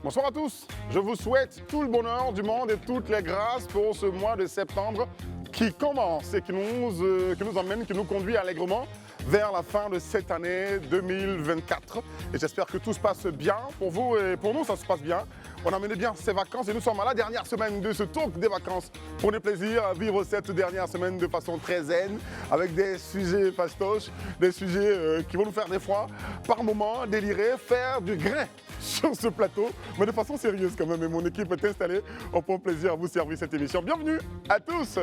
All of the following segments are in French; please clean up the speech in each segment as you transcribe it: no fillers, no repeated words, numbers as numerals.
Bonsoir à tous, je vous souhaite tout le bonheur du monde et toutes les grâces pour ce mois de septembre qui commence et qui nous emmène, qui nous conduit allègrement vers la fin de cette année 2024. Et j'espère que tout se passe bien pour vous et pour nous, ça se passe bien. On a mené bien ces vacances et nous sommes à la dernière semaine de ce talk des vacances. Prenez plaisir à vivre cette dernière semaine de façon très zen, avec des sujets fastoches, des sujets qui vont nous faire des fois, par moments, délirer, faire du grain sur ce plateau, mais de façon sérieuse quand même. Et mon équipe est installée. On prend plaisir à vous servir cette émission. Bienvenue à tous.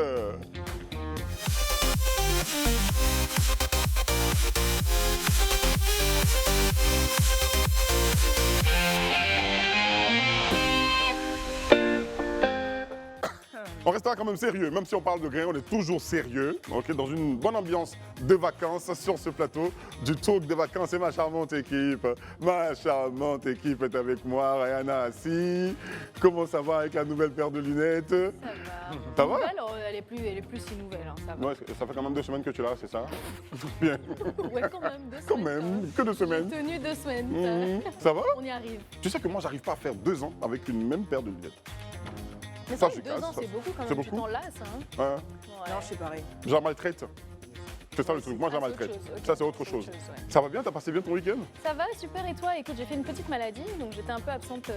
On restera quand même sérieux, même si on parle de grain, on est toujours sérieux, okay, dans une bonne ambiance de vacances sur ce plateau du talk des vacances. Et ma charmante équipe est avec moi, Rayana Assi. Comment ça va avec la nouvelle paire de lunettes? Ça va. Ça va? Elle est plus si nouvelle, hein, ça va. Ouais, ça fait quand même 2 semaines que tu l'as, c'est ça? Bien. Ouais, quand même, 2 semaines. Quand même, que 2 semaines. J'ai tenu 2 semaines. Ça va? On y arrive. Tu sais que moi, j'arrive pas à faire 2 ans avec une même paire de lunettes. Mais Ça, ça, je 2 casse, ans, ça. c'est beaucoup quand C'est même. Tu beaucoup t'en lasses, hein. Ouais. Ouais. Non, je suis pareil. J'en maltraite. C'est ça le Ouais, truc, moi j'en c'est autre maltraite. chose, ok. Ça c'est autre chose. Ouais. Ça va bien, t'as passé bien ton week-end? Ça va, super. Et toi? Écoute, j'ai fait une petite maladie, donc j'étais un peu absente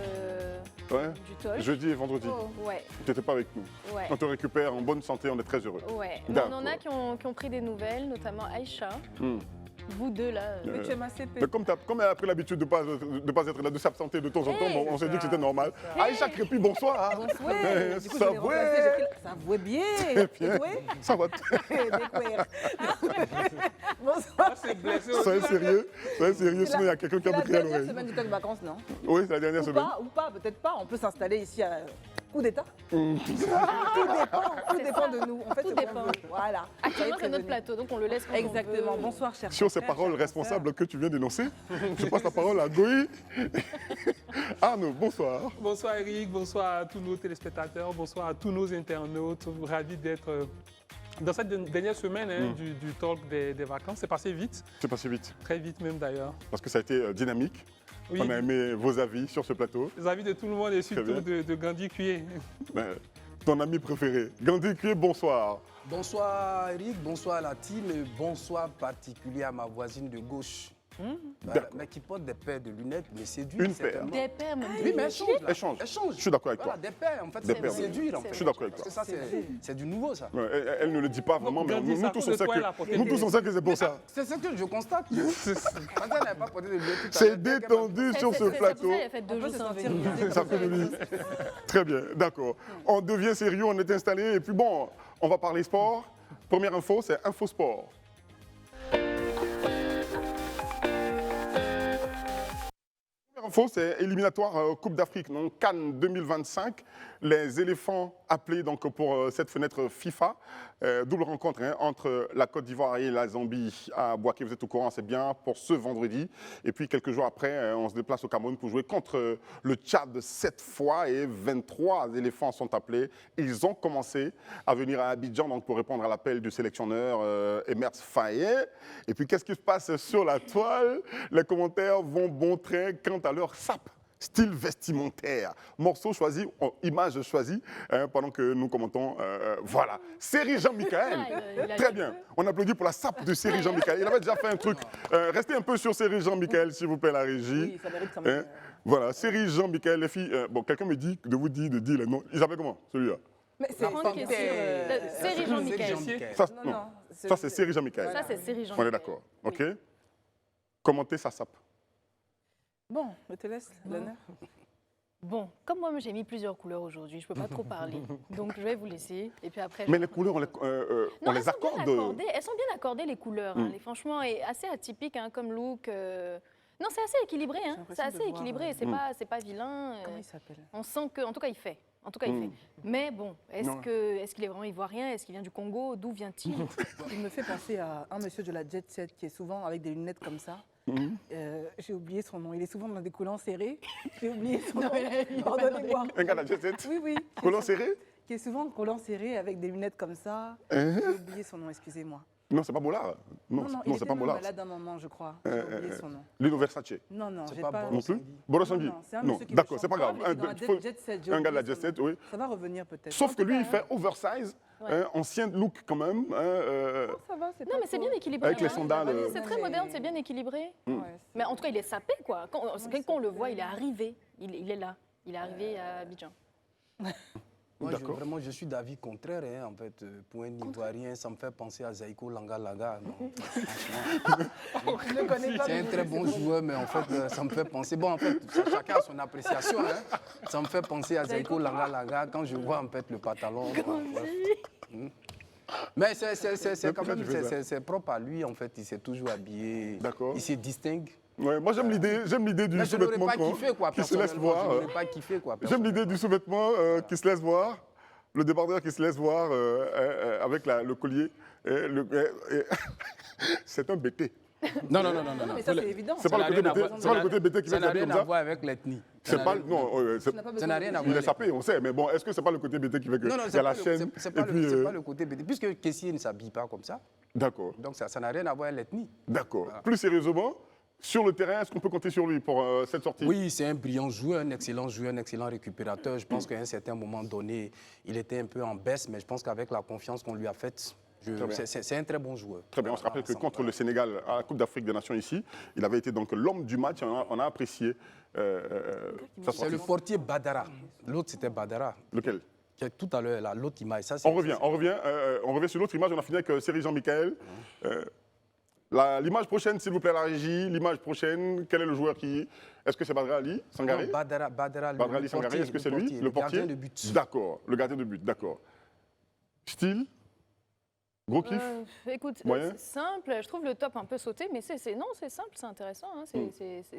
Ouais. du talk. Jeudi et vendredi. Ouais, T'étais pas avec nous. ouais. On te récupère en bonne santé, on est très heureux. Ouais. Mais on en a D'accord. qui ont pris des nouvelles, notamment Aïcha. Hmm. Vous deux là. Mais tu es ma CP. Mais comme elle a pris l'habitude de pas être là, de s'absenter de temps en temps, Hey, bon, on s'est dit que c'était normal. Hey. Aïcha Crépy, bonsoir. Ouais, du coup, Ça je l'ai remplacé, j'ai pris ça vouait bien. Bien. Ouais. Ça va. Découvert. Bonsoir. Soyez sérieux, sinon il y a quelqu'un qui a C'est la bouclé à dernière l'oreille. semaine du temps de vacances, non? Oui, c'est la dernière semaine. Ou pas, peut-être pas. On peut s'installer ici à coup d'état. Hmm. Tout dépend de nous. En fait, Tout c'est qu'on dépend. veut. Voilà. Actuellement, c'est notre Prévenu. plateau, donc on le laisse quand Exactement. on veut. Bonsoir, cher. Sur ces paroles responsables que tu viens d'énoncer, je passe la parole à Goï. Arnaud, bonsoir. Bonsoir Eric, bonsoir à tous nos téléspectateurs, bonsoir à tous nos internautes. Ravi d'être dans cette dernière semaine du talk des vacances. C'est passé vite, C'est passé vite, très vite même d'ailleurs. parce que ça a été dynamique. Oui, On a aimé vos avis sur ce plateau. les avis de tout le monde et Très surtout bien. de Gandhi Cuyer. Ben, ton ami préféré, Gandhi Cué, bonsoir. Bonsoir Eric, bonsoir à la team et bonsoir particulier à ma voisine de gauche. D'accord. Mais qui porte des paires de lunettes, mais séduit. Une paire. certainement. Des pères, même Oui, mais elle change. Là. Échange. Elle change. Je suis d'accord avec Voilà, toi. des paires, en fait, Des c'est paires. séduire en fait. Je suis d'accord avec Parce toi. que ça, c'est du nouveau, ça. Ouais, elle ne le dit pas vraiment, mais Gandhi, nous ça tous cause on de sait quoi elle a que porté nous des- tous on sait que c'est pour ça. C'est ce que je constate. Quand elle n'avait pas porté de lunettes tout à l'heure. C'est détendu sur ce plateau. Il a fait 2 On peut jours se sans sentir venir. visé Ça comme fait de lui. Très bien, d'accord. On devient sérieux, on est installé et puis bon, on va parler sport. Première info, c'est Info Sport. Première info, c'est éliminatoire Coupe d'Afrique, donc Cannes 2025. Les éléphants appelés donc, pour cette fenêtre FIFA. Double rencontre hein, entre la Côte d'Ivoire et la Zambie à Bouaké. Vous êtes au courant, c'est bien, pour ce vendredi. Et puis quelques jours après, on se déplace au Cameroun pour jouer contre le Tchad 7 fois. Et 23 éléphants sont appelés. Ils ont commencé à venir à Abidjan donc, pour répondre à l'appel du sélectionneur Emers Faye. Et puis qu'est-ce qui se passe sur la toile? Les commentaires vont bon train quant à leur sape. Style vestimentaire, morceau choisi, image choisie, hein, pendant que nous commentons, voilà. Série Jean-Michel, Il a très dit bien, on applaudit pour la sape de Série Jean-Michel. Il avait déjà fait un truc, restez un peu sur Série Jean-Michel, s'il vous plaît, la régie. Oui, ça mérite quand Hein, même. voilà, Série Jean-Michel, les filles, bon, quelqu'un me dit de vous dire les noms, il s'appelle comment, celui-là? Mais c'est Prendre qui est sur série Jean-Michel. Ça, Non, non, non. ça c'est Série Jean-Michel. Ça, c'est série Jean-Michel. On est d'accord, ok? Commentez sa sape. Bon, je te laisse l'honneur. Bon, comme moi, j'ai mis plusieurs couleurs aujourd'hui, je ne peux pas trop parler. Donc, je vais vous laisser. Et puis après, Mais je- les couleurs, on Non, les elles sont bien accorde. accordées. Elles sont bien accordées, les couleurs. Hein. Mm. Franchement, et assez atypique hein, comme look. Non, c'est assez équilibré. Hein. l'impression C'est assez de voir, équilibré. C'est pas vilain. Comment il s'appelle? On sent que, en tout cas, il fait. En tout cas, il Mm. fait. Mais bon, Non. est-ce qu'il est vraiment ivoirien? Est-ce qu'il vient du Congo? D'où vient-il? Il me fait penser à un monsieur de la Jet Set qui est souvent avec des lunettes comme ça. Mhm. J'ai oublié son nom. Il est souvent dans des collants serrés. J'ai oublié son Non, nom. il est pas Pardonnez-moi. Un gars de la jet set. Oui, oui. Collant serré? Qui est souvent collants serrés avec des lunettes comme ça. Hein? J'ai oublié son nom, excusez-moi. Non, c'est pas Bollard. Non, il non, était c'est pas même Bollard. malade un moment, je crois. J'ai oublié son nom. Lino Versace. Non, C'est j'ai pas pas... Boris. Non plus Boris Non, Tanguy. non, c'est un Non, monsieur qui d'accord, le c'est pas chante. grave. Il est dans la Jet Set, j'ai Un gars de la oublié Jet son Set, nom. oui. Ça va revenir peut-être. Sauf que lui, il cas, fait oversize, Ouais. ancien look quand même. Ça va, c'est Non, pas mais c'est trop- bien équilibré. Avec les hein. sandales. C'est très moderne, c'est bien équilibré. Ouais, Mais en tout cas, il est sapé, quoi. Quand on le voit, il est arrivé. Il est là. Il est arrivé à Abidjan. Moi, D'accord. vraiment, je suis d'avis contraire. Hein, en fait, pour un Ivoirien, ça me fait penser à Zaiko Langa. Non, franchement, Je ne connais pas. c'est un très bon joueur, mais en fait, ça me fait penser. Bon, en fait, chacun a son appréciation. Hein. Ça me fait penser à Zaiko Langa quand je vois en fait le pantalon. Mais c'est quand pourquoi même tu fais ça c'est propre à lui. En fait, il s'est toujours habillé. D'accord. Il se distingue. Ouais, moi, j'aime l'idée du Mais je n'aurais sous-vêtement pas kiffé, quoi, qui se laisse personnellement. voir. Je n'aurais pas kiffé, quoi. J'aime l'idée du sous-vêtement qui se laisse voir, le débardeur qui se laisse voir avec le collier. C'est un BT. Non. Non, mais ça, c'est évident. C'est pas le côté BT, c'est pas le côté BT qui Ça fait n'a s'habiller rien comme à ça. voir avec l'ethnie. C'est pas, non, Tu n'as pas Ça besoin n'a de- rien à voir. il est sapé, on sait, mais bon, est-ce que c'est pas le côté BT qui fait que Non, il y c'est a pas, la chaîne c'est et pas, puis, c'est pas le côté BD. Puisque Kessié ne s'habille pas comme ça, D'accord, donc ça n'a rien à voir avec l'ethnie. d'accord. Voilà. Plus sérieusement, sur le terrain, est-ce qu'on peut compter sur lui pour cette sortie? Oui, c'est un brillant joueur, un excellent récupérateur. Je pense qu'à un certain moment donné, il était un peu en baisse, mais je pense qu'avec la confiance qu'on lui a faite, Très bien. c'est un très bon joueur. Très bien, on se rappelle que contre le Sénégal à la Coupe d'Afrique des Nations ici, il avait été donc l'homme du match, on a apprécié sa C'est sortie. le portier Badara. L'autre, c'était Badara. Lequel? Qui est tout à l'heure, là, l'autre image. Ça, On revient sur l'autre image. On a fini avec Série Jean-Michel. L'image prochaine, s'il vous plaît, la régie. L'image prochaine, quel est le joueur qui... Est-ce que c'est Badra Ali Sangaré? Non, Badara, Badra Ali Sangaré, est-ce que c'est lui, le portier? gardien de but. D'accord, le gardien de but, d'accord. Style? Gros kiff? Écoute, Moyen. c'est simple. Je trouve le top un peu sauté, mais c'est simple, c'est intéressant. Hein.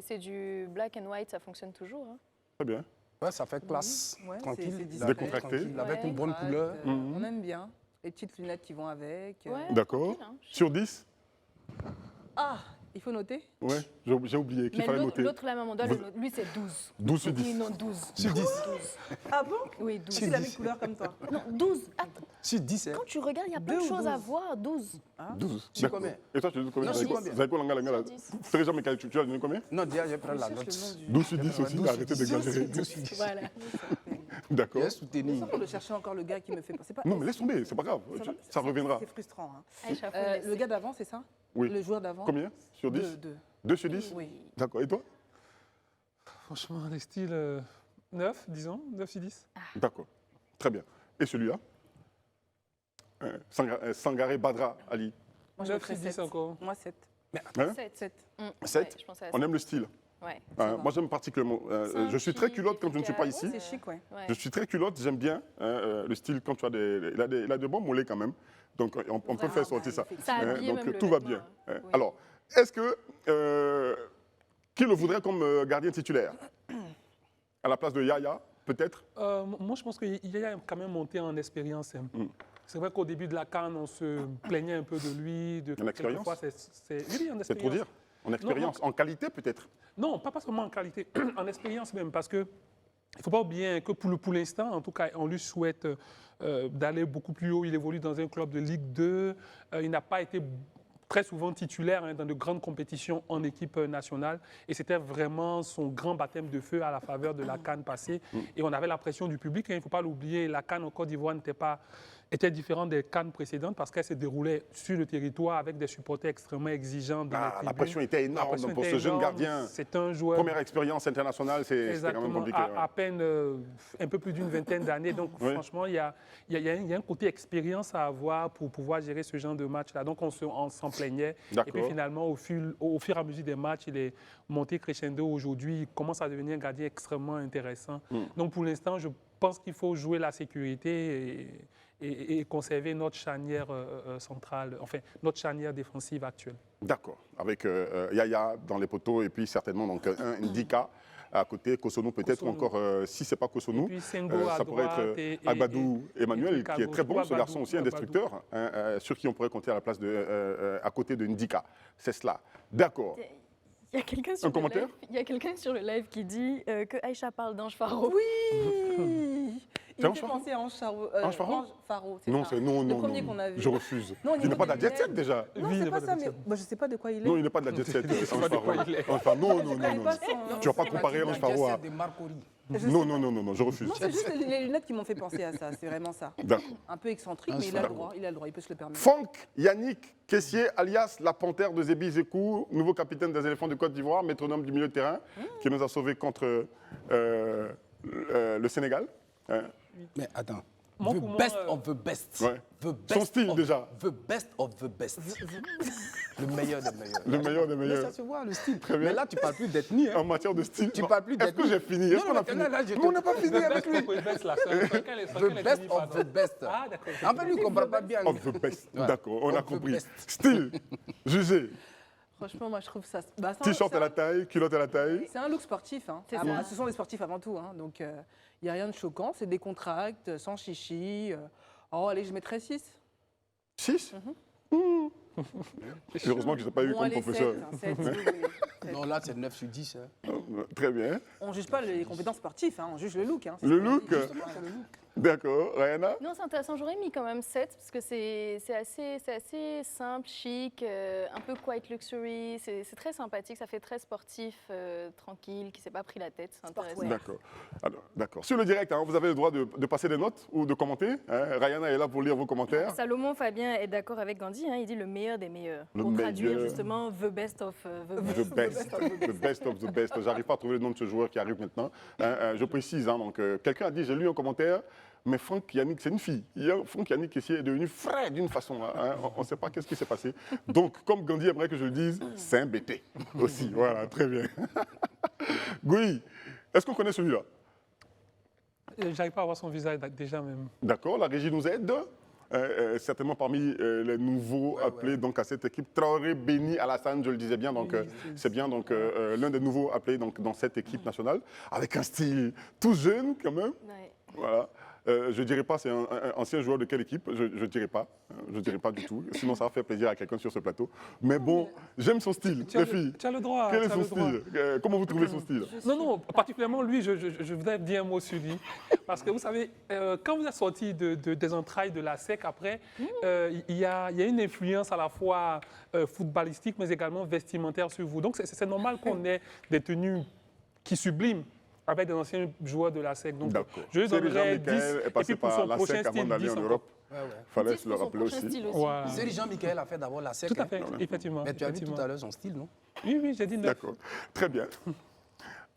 C'est du black and white, ça fonctionne toujours. Hein. Très bien. Ouais, ça fait classe, Ouais, tranquille, c'est discret. Décontracté. tranquille, avec Ouais. une bonne Craque, couleur. On aime bien. Les petites lunettes qui vont avec. Ouais, D'accord. tranquille, hein. Sur 10? Ah, il faut noter. Ouais, j'ai oublié qu'il Mais fallait l'autre, noter. l'autre, la maman lui, c'est 12. 12 sur Il dit 10. non, 12. Sur 10. Ah bon? Oui, 12. Il a mis couleur comme toi. Non, 12. Attends, Sur 10, hein. quand tu regardes, il y a plein Deux de ou choses à 12? voir. 12. 12. Sur D'accord. combien? Et toi, tu donnes combien? Non, sur combien? Vous avez quoi, Langa, Sur 10. Série Jean-Michel, tu as donné combien? Non, déjà, je prends la Je note. cherche le nom du- 12 sur 10 aussi, 12 sur arrêtez 10. d'exagérer. 12 sur 10. Voilà. D'accord. J'ai soutenu. C'est pour de chercher encore le gars qui me fait pas. C'est pas. Non, mais laisse tomber, c'est pas grave, ça reviendra. C'est frustrant. Hein. Aïcha, faut Le laisser. gars d'avant, c'est ça? Oui. Le joueur d'avant? Combien? Sur 10? 2. 2 sur 10? Oui. D'accord. Et toi? Franchement, les styles 9, disons, 9 sur 10. D'accord. Très bien. Et celui-là? Sangaré Badra Ali. Moi, je 9 mettrais sur 10 7. encore. Moi, 7. Hein? 7. 7. 7? Je pensais à On aime le style. Ouais. Moi, j'aime particulièrement. Je suis très culotte quand je ne suis pas ici. C'est chic, ouais. Ouais. Je suis très culotte, j'aime bien le style quand tu as il a de bons mollets quand même. Donc, on peut faire sortir ça. Ça habille Donc, même le tout va vêtement, bien. hein. Oui. Alors, est-ce que. Qui le voudrait comme gardien titulaire? À la place de Yaya, peut-être? Moi, je pense qu'il a quand même monté en expérience. Hein. C'est vrai qu'au début de la CAN, on se plaignait un peu de lui. En expérience? Quelquefois, oui, en expérience. C'est trop dire? En expérience, en qualité peut-être? Non, pas seulement en qualité, en expérience même, parce que il ne faut pas oublier que pour l'instant, en tout cas, on lui souhaite d'aller beaucoup plus haut. Il évolue dans un club de Ligue 2. Il n'a pas été très souvent titulaire dans de grandes compétitions en équipe nationale. Et c'était vraiment son grand baptême de feu à la faveur de la CAN passée. Et on avait la pression du public. Il ne faut pas l'oublier, la CAN en Côte d'Ivoire était différente des CAN précédentes parce qu'elle se déroulait sur le territoire avec des supporters extrêmement exigeants dans les tribunes. La pression était La énorme pression pour était ce jeune énorme. gardien. C'est un joueur Première expérience internationale, c'était quand même exactement, compliqué. à peine un peu plus d'une vingtaine d'années. Donc, Oui. franchement, il y a un côté expérience à avoir pour pouvoir gérer ce genre de match-là. Donc, on s'en plaignait. Et D'accord. puis, finalement, au fur et à mesure des matchs, il est monté crescendo. Aujourd'hui, il commence à devenir un gardien extrêmement intéressant. Donc, pour l'instant, je pense qu'il faut jouer la sécurité et conserver notre charnière centrale, enfin, notre charnière défensive actuelle. D'accord. Avec Yaya dans les poteaux et puis certainement donc, un Ndika à côté, Kosonou peut-être, ou Kosonou. encore, si ce n'est pas Kosonou, Et puis Sengo à ça pourrait droite être Agbadou Emmanuel, truc à qui est gauche. très bon, Ou ce garçon aussi, un Agbadou. destructeur, sur qui on pourrait compter à la place à côté de Ndika. C'est cela. D'accord. Il y a quelqu'un sur, Un commentaire? Il y a quelqu'un sur le live qui dit que Aïcha parle d'Ange Faro. Oui. Il me Ange fait Faro penser à Ange Faro. Ange Faro Ange Faro, c'est Non, ça. c'est non, Le non, premier non. qu'on a vu. Je refuse. Non, au Il n'est niveau pas de la des jet set lunettes. déjà. Non, Lui, il c'est n'est pas pas ça, de mais jet set. moi, je sais pas de quoi il est. Non, il n'est pas de la jet set. Ange Faro. Enfin, non, non, non, non. Tu vas pas comparer Ange Faro à... de Marcori. Non, non, non, non, non, je refuse. Non, c'est juste les lunettes qui m'ont fait penser à ça, c'est vraiment ça. D'accord. Un peu excentrique, mais il a le droit, il peut se le permettre. Franck Yannick Caissier, alias la panthère de Zébi Zekou, nouveau capitaine des éléphants de Côte d'Ivoire, métronome du milieu de terrain, qui nous a sauvés contre le Sénégal. Hein. Mais attends. Moi, The pour moi, best of the best. Ouais. The best Son style, of- déjà. The best of the best. Le meilleur des meilleurs. Le meilleur des Mais meilleurs. ça se voit, le style. Très bien. Mais là, tu parles plus d'ethnie. Hein. En matière de style. Tu non. parles plus Est-ce que d'ethnie. j'ai fini Non, Est-ce qu'on non, a mais fini là, je te- Non, on n'a pas fini avec lui. The best of the best. Ah, d'accord. En fait, lui, il ne comprend pas bien. Of the best. Ouais. D'accord, on a Of the compris. best. Style, jugé. Franchement, moi, je trouve ça. Bah, T-shirt à la taille, culotte à la taille. C'est un look sportif. Hein. C'est Ah, ça. bah, ce sont des sportifs avant tout. Hein. Donc, il n'y a rien de choquant. C'est des contracts, sans chichi. Oh, allez, je mettrais 6. 6 Heureusement que je n'ai pas eu Bon, comme allez, professeur. 7, si vous voulez. Non, là, c'est 9 sur 10. Hein. Très bien. On ne juge pas les compétences sportives, hein, on juge le look. Hein. Le look Justement, c'est le look. D'accord. Rihanna Non, c'est intéressant. J'aurais mis quand même 7 parce que c'est assez simple, chic, un peu quiet luxury. C'est très sympathique. Ça fait très sportif, tranquille, qui s'est pas pris la tête. C'est intéressant. D'accord. Alors, d'accord. Sur le direct, hein, vous avez le droit de passer des notes ou de commenter. Hein. Rihanna est là pour lire vos commentaires. Salomon Fabien est d'accord avec Gandhi. Hein, il dit le meilleur des meilleurs. Le Pour traduire meilleur. justement the best of the best. The best, the best of the best. J'arrive pas à trouver le nom de ce joueur qui arrive maintenant. Je précise, hein, donc quelqu'un a dit, j'ai lu un commentaire, mais Franck Yannick, c'est une fille. Franck Yannick Caissier est devenu frère d'une façon. Hein, on ne sait pas qu'est-ce qui s'est passé. Donc, comme Gandhi aimerait que je le dise, c'est un BT aussi. Voilà, très bien. Gouy, est-ce qu'on connaît celui-là? J'arrive pas à voir son visage déjà même. D'accord, la régie nous aide. Certainement parmi les nouveaux appelés donc, à cette équipe. Traoré, Béni, Alassane, je le disais bien, donc c'est bien donc l'un des nouveaux appelés donc, dans cette équipe nationale, avec un style tout jeune quand même. Ouais. Voilà. Je ne dirais pas c'est un ancien joueur de quelle équipe, je ne dirais pas. Je ne dirais pas du tout, sinon ça va faire plaisir à quelqu'un sur ce plateau. Mais bon, j'aime son style, les filles. Tu as le droit. Quel est tu as son le droit. style Comment vous trouvez son style? Non, non, particulièrement lui, je voudrais dire un mot sur lui. Parce que vous savez, quand vous êtes sorti des entrailles de la SEC, après, il y a une influence à la fois footballistique, mais également vestimentaire sur vous. Donc, c'est normal qu'on ait des tenues qui subliment avec des anciens joueurs de la SEC. Donc, D'accord. je lui Thierry donnerais 10. Jean-Michel est Et passé puis, pour par son la prochain SEC avant style, d'aller 10 en encore. Europe. Ouais, ouais. Fallait 10 se le pour son rappeler prochain aussi. style aussi. Voilà. Thierry Jean-Michel a fait d'abord la SEC. Tout à fait, hein. effectivement. Mais tu as vu effectivement. tout à l'heure son style, non? Oui, oui, j'ai dit 9. D'accord, très bien.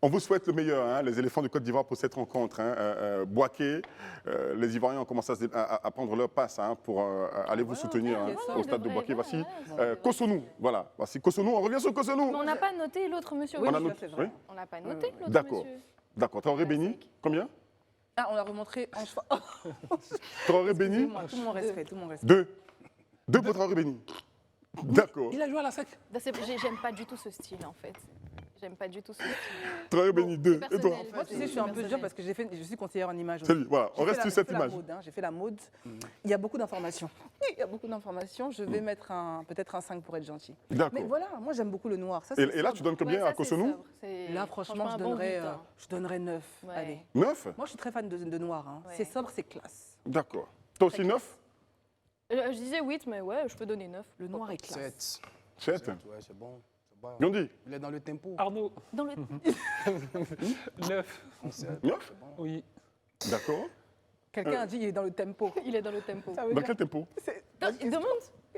On vous souhaite le meilleur, hein, les éléphants de Côte d'Ivoire, pour cette rencontre. Hein. Boaké, les Ivoiriens ont commencé à prendre leur passe hein, pour aller vous soutenir hein, ok, ça, au stade de devrait, Boaké. Voici ouais, Kosonou, voilà. Voici Kosonou, on revient sur Kosonou. Mais on n'a pas noté l'autre monsieur. Oui, On a oui, noté- ça, c'est vrai. oui. On n'a pas noté l'autre D'accord. monsieur. D'accord, Traoré La Béni, SEC. combien? Ah, on a remontré Ange Faro. Traoré Béni, Excusez-moi, tout mon respect, tout mon respect. 2. 2 pour Traoré Béni. D'accord. Il a joué à la SEC. J'aime pas du tout ce style en fait. J'aime pas du tout ce style. Traoré Béni, 2. Et toi? Personnel. Moi, tu sais, je suis un peu dur parce que je suis conseillère en image. C'est lui, voilà, on J'ai reste fait sur cette j'ai fait la image. mode, hein, j'ai fait la mode. Il y a beaucoup d'informations. Il y a beaucoup d'informations. Je vais mettre peut-être un 5 pour être gentil. Mais D'accord. voilà, moi j'aime beaucoup le noir. Ça, Et c'est là, sobre. tu donnes combien Ouais, ça, à c'est Kosonou? sobre. C'est Là, franchement, un bon huit, hein. je donnerais 9. Ouais. Allez. 9? Moi, je suis très fan de noir. Hein. Ouais. C'est sobre, c'est classe. D'accord. Toi aussi 9? Je disais 8, mais ouais, je peux donner 9. Le noir est classe. 7. 7. Ouais, c'est bon. C'est bon. Gandhi? Il est dans le tempo. Arnaud, Dans le... 9. 9? Oui. D'accord. Quelqu'un a dit il est dans le tempo. Il est dans le tempo. Ça veut Dans dire- quel tempo?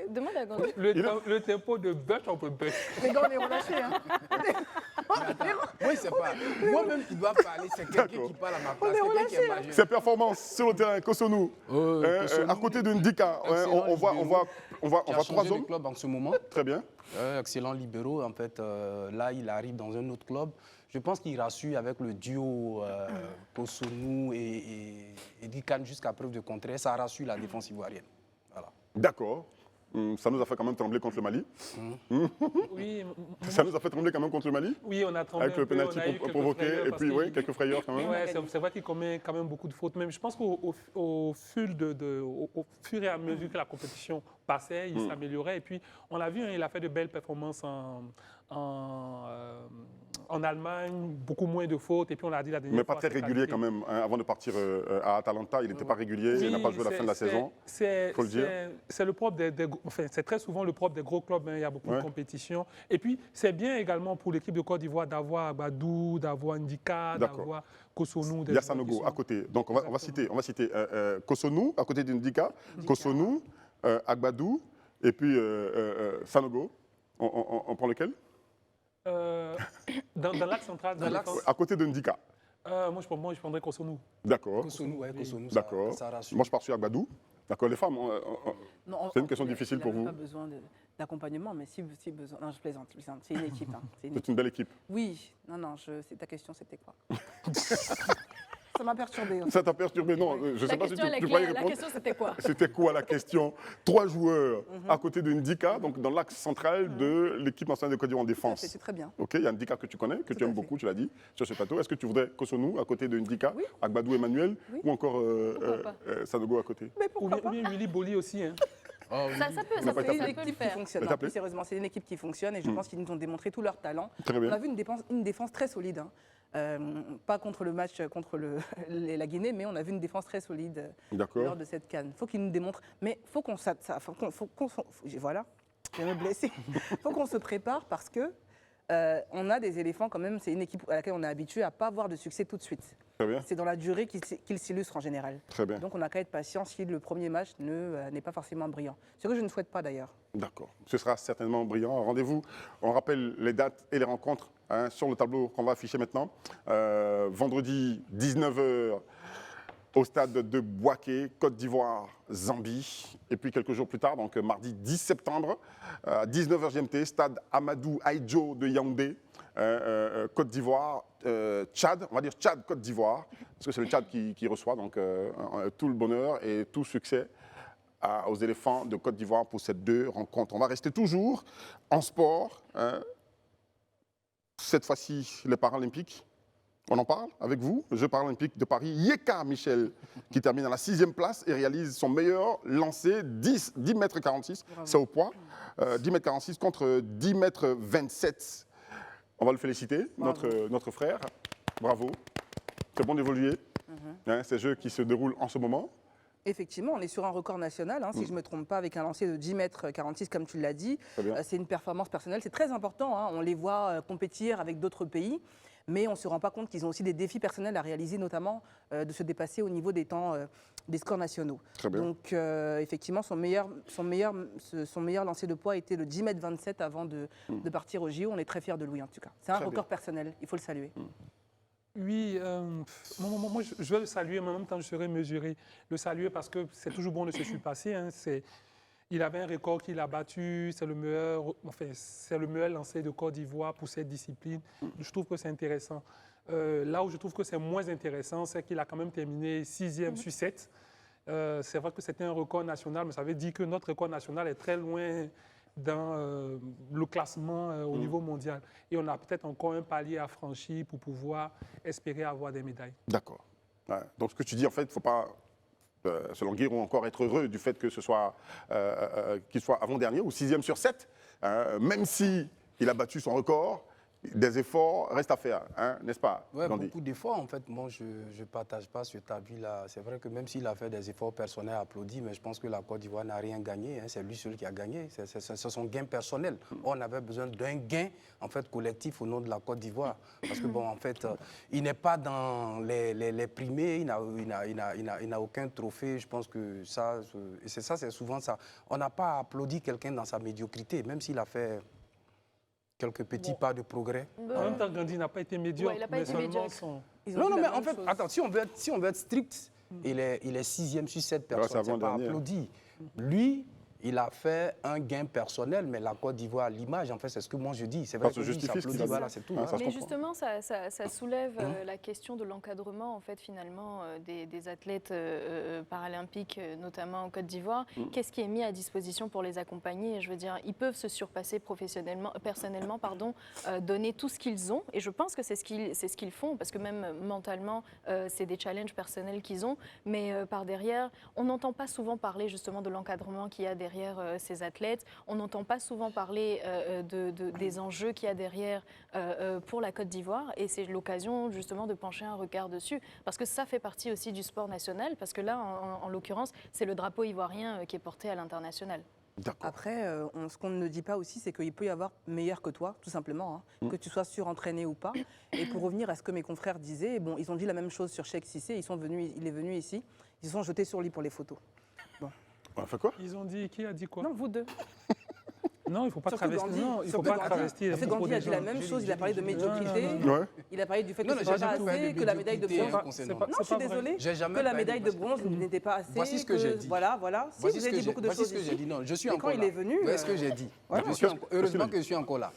Demande à Gandhi. Le tempo de Butch, on peut Butch. Les gars, on est relâchés. Hein. Moi, il sait pas. Moi-même qui dois parler, c'est quelqu'un D'accord. qui parle à ma place. Quelqu'un qui est majeur. Ses performances sur le terrain, Kosonou, à côté de Ndika, hein, on voit Qui a 3 changé de hommes. club en ce moment. Très bien. Excellent libéraux, en fait. Là, il arrive dans un autre club. Je pense qu'il rassure avec le duo Kosonou et Dikan jusqu'à preuve de contraire. Ça rassure la défense ivoirienne. Voilà. D'accord. Ça nous a fait quand même trembler contre le Mali. Oui, Ça nous a fait trembler quand même contre le Mali. oui, on a tremblé Avec le un peu, penalty on a eu quelques provoqué frayeurs et parce puis qu'il- oui, quelques frayeurs quand même. Ouais, c'est vrai qu'il commet quand même beaucoup de fautes. Même, je pense qu'au fur et à mesure que la compétition passait, il s'améliorait. Et puis, on l'a vu, hein, il a fait de belles performances en Allemagne, beaucoup moins de fautes. Et puis on l'a dit la dernière Mais fois. pas très c'est régulier qualité. quand même. Hein, avant de partir à Atalanta, il n'était pas régulier. Il n'a pas joué la fin de la saison. Faut le dire. C'est le propre enfin, c'est très souvent le propre des gros clubs. Hein, il y a beaucoup de compétition. Et puis, c'est bien également pour l'équipe de Côte d'Ivoire d'avoir Agbadou, d'avoir Ndika, d'avoir Kosonou. Il y a Sanogo à côté. Donc, on va citer Kosonou à côté d'Indika, Kosonou, Agbadou, et puis Sanogo. On prend lequel? Dans l'axe central. À côté d'Indika. Moi, je prendrais Kosonou. D'accord. Kosonou, D'accord. ça rassure. Moi, je pars sur Agbadou. D'accord, les femmes, c'est une question difficile pour vous. Il n'a pas besoin d'accompagnement, mais si besoin. Non, je plaisante. C'est une équipe. Hein. C'est une belle équipe. Oui. Non, ta question, c'était quoi? Ça m'a perturbée. Ça t'a perturbé? Non, je ne sais pas si tu peux y répondre. La question, c'était quoi? C'était quoi la question? 3 joueurs à côté de Ndika, donc dans l'axe central de l'équipe nationale de Côte d'Ivoire en défense. C'est très bien. Ok, il y a Ndika que tu connais, que tu aimes beaucoup, tu l'as dit, sur ce plateau. Est-ce que tu voudrais Kosonou à côté de Ndika, Agbadou Emmanuel, ou encore Sanogo à côté? Mais pourquoi pas? Ou bien Willy Boli aussi. Hein. Ça peut le C'est une faire. équipe qui fonctionne. Non, plus sérieusement, c'est une équipe qui fonctionne et je pense qu'ils nous ont démontré tout leur talent. Très bien. On a vu une défense très solide. Hein. Pas contre le match contre la Guinée, mais on a vu une défense très solide lors de cette CAN. Il faut qu'ils nous démontrent. Mais il faut qu'on voilà, je vais me blesser. Il faut qu'on se prépare parce que on a des éléphants quand même. C'est une équipe à laquelle on est habitué à ne pas avoir de succès tout de suite. Très bien. C'est dans la durée qu'il s'illustre en général. Très bien. Donc on n'a qu'à être patient si le premier match n'est pas forcément brillant. Ce que je ne souhaite pas d'ailleurs. D'accord. Ce sera certainement brillant. Rendez-vous, on rappelle les dates et les rencontres sur le tableau qu'on va afficher maintenant. Vendredi, 19h, au stade de Bouaké, Côte d'Ivoire, Zambie. Et puis quelques jours plus tard, donc mardi 10 septembre, 19h GMT, stade Amadou Ahidjo de Yaoundé, Côte d'Ivoire, Tchad, on va dire Tchad, Côte d'Ivoire, parce que c'est le Tchad qui reçoit donc tout le bonheur et tout succès aux éléphants de Côte d'Ivoire pour ces 2 rencontres. On va rester toujours en sport. Cette fois-ci, les Paralympiques. On en parle avec vous, Jeux Paralympiques de Paris. Yeka Michel, qui termine à la 6e place et réalise son meilleur lancer, 10 mètres 46, c'est au poids, 10 mètres 46 contre 10 mètres 27. On va le féliciter, notre frère. Bravo. C'est bon d'évoluer. Ces Jeux qui se déroulent en ce moment. Effectivement, on est sur un record national, si je ne me trompe pas, avec un lancer de 10 mètres 46, comme tu l'as dit. C'est une performance personnelle, c'est très important. On les voit compétir avec d'autres pays, mais on ne se rend pas compte qu'ils ont aussi des défis personnels à réaliser, notamment de se dépasser au niveau des temps, des scores nationaux. Très bien. Donc, effectivement, son meilleur lancer de poids était le 10 mètres 27 avant de partir au JO. On est très fiers de lui, en tout cas. C'est un record personnel, il faut le saluer. Oui, moi je vais le saluer, mais en même temps je serai mesuré. Le saluer parce que c'est toujours bon de se surpasser. Hein. Il avait un record qu'il a battu, c'est le meilleur lancé de Côte d'Ivoire pour cette discipline. Je trouve que c'est intéressant. Là où je trouve que c'est moins intéressant, c'est qu'il a quand même terminé 6e sur 7. C'est vrai que c'était un record national, mais ça veut dire que notre record national est très loin dans le classement au niveau mondial. Et on a peut-être encore un palier à franchir pour pouvoir espérer avoir des médailles. D'accord. Ouais. Donc ce que tu dis, en fait, il ne faut pas, selon Guy, encore être heureux du fait que ce soit, qu'il soit avant-dernier ou 6e sur 7. Même s'il a battu son record, des efforts restent à faire, n'est-ce pas, Oui, Gandhi? beaucoup d'efforts. En fait, moi, je ne partage pas cet avis-là. C'est vrai que même s'il a fait des efforts personnels applaudis, mais je pense que la Côte d'Ivoire n'a rien gagné. C'est lui seul qui a gagné. C'est son gain personnel. On avait besoin d'un gain en fait, collectif au nom de la Côte d'Ivoire. Parce que, bon, en fait, il n'est pas dans les primés, il n'a aucun trophée. Je pense que ça, c'est souvent ça. On n'a pas applaudi quelqu'un dans sa médiocrité, même s'il a fait quelques petits pas de progrès. En même temps, Gandhi n'a pas été médiocre, il n'a pas mais été seulement médiocre. Non, mais en fait, attends, si on veut être strict, il est 6e sur 7 personnes, c'est pas applaudi. Lui, il a fait un gain personnel, mais la Côte d'Ivoire à l'image, en fait, c'est ce que moi je dis. C'est vrai que lui, il s'applaudit, voilà, c'est tout. Mais justement, ça soulève la question de l'encadrement, en fait, finalement, des athlètes paralympiques, notamment en Côte d'Ivoire. Qu'est-ce qui est mis à disposition pour les accompagner? Je veux dire, ils peuvent se surpasser personnellement, donner tout ce qu'ils ont. Et je pense que c'est ce qu'ils font, parce que même mentalement, c'est des challenges personnels qu'ils ont. Mais par derrière, on n'entend pas souvent parler justement de l'encadrement qu'il y a derrière derrière ces athlètes. On n'entend pas souvent parler des enjeux qu'il y a derrière pour la Côte d'Ivoire et c'est l'occasion justement de pencher un regard dessus parce que ça fait partie aussi du sport national parce que là, en l'occurrence, c'est le drapeau ivoirien qui est porté à l'international. Après, ce qu'on ne dit pas aussi, c'est qu'il peut y avoir meilleur que toi, tout simplement, hein, que tu sois surentraîné ou pas. Et pour revenir à ce que mes confrères disaient, bon, ils ont dit la même chose sur Cheikh Cissé. Il est venu ici, ils se sont jetés sur lui pour les photos. Bon. On a fait quoi? Ils ont dit, qui a dit quoi? Non, vous deux. Non, il ne faut pas Surtout travestir. Gandhi. Non, il faut Surtout pas Gandhi. travestir. Parce que Gandhi a dit la même chose, il a parlé de médiocrité, Ouais. il a parlé du fait que Non, c'est j'ai pas jamais parlé assez, de que la médaille de médiocrité, bronze... concernant. Non, je suis désolée, J'ai jamais que la parlé médaille de bronze n'était pas assez. Voici ce que j'ai dit. Voilà. Si, Voici vous ce avez que dit beaucoup de voici choses ce que j'ai ici. dit. Non, je suis Et encore quand il là. est venu, Voici ce que j'ai dit. voilà. Heureusement que je suis encore là.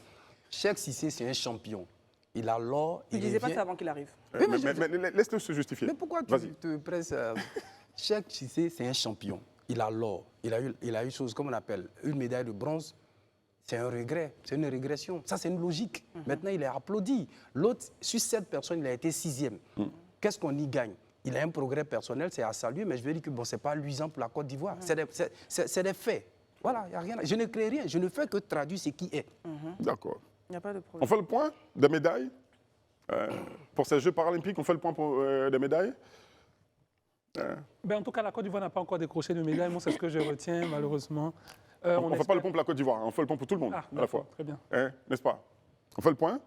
Cheikh Cissé, c'est un champion. Il a l'or. Tu ne disais pas ça avant qu'il arrive. Mais laisse-le se justifier. Mais pourquoi tu Vas-y. te presses Cheikh Cissé, c'est un champion. Il a l'or. Il a eu chose, comme on appelle, une médaille de bronze. C'est un regret, c'est une régression. Ça, c'est une logique. Maintenant, il est applaudi. L'autre, sur 7 personnes, il a été 6e. Qu'est-ce qu'on y gagne? Il a un progrès personnel, c'est à saluer, mais je vais dire que bon, ce n'est pas luisant pour la Côte d'Ivoire. C'est des faits. Voilà, il n'y a rien. Je ne crée rien. Je ne fais que traduire ce qui est. D'accord. Il n'y a pas de problème. On fait le point des médailles. Pour ces Jeux paralympiques, on fait le point pour des médailles. Ben, en tout cas, la Côte d'Ivoire n'a pas encore décroché de médaille. Moi, c'est ce que je retiens, malheureusement. On ne fait pas le point pour la Côte d'Ivoire, on fait le point pour tout le monde Ah, à la fois. très bien. N'est-ce pas? On fait le point?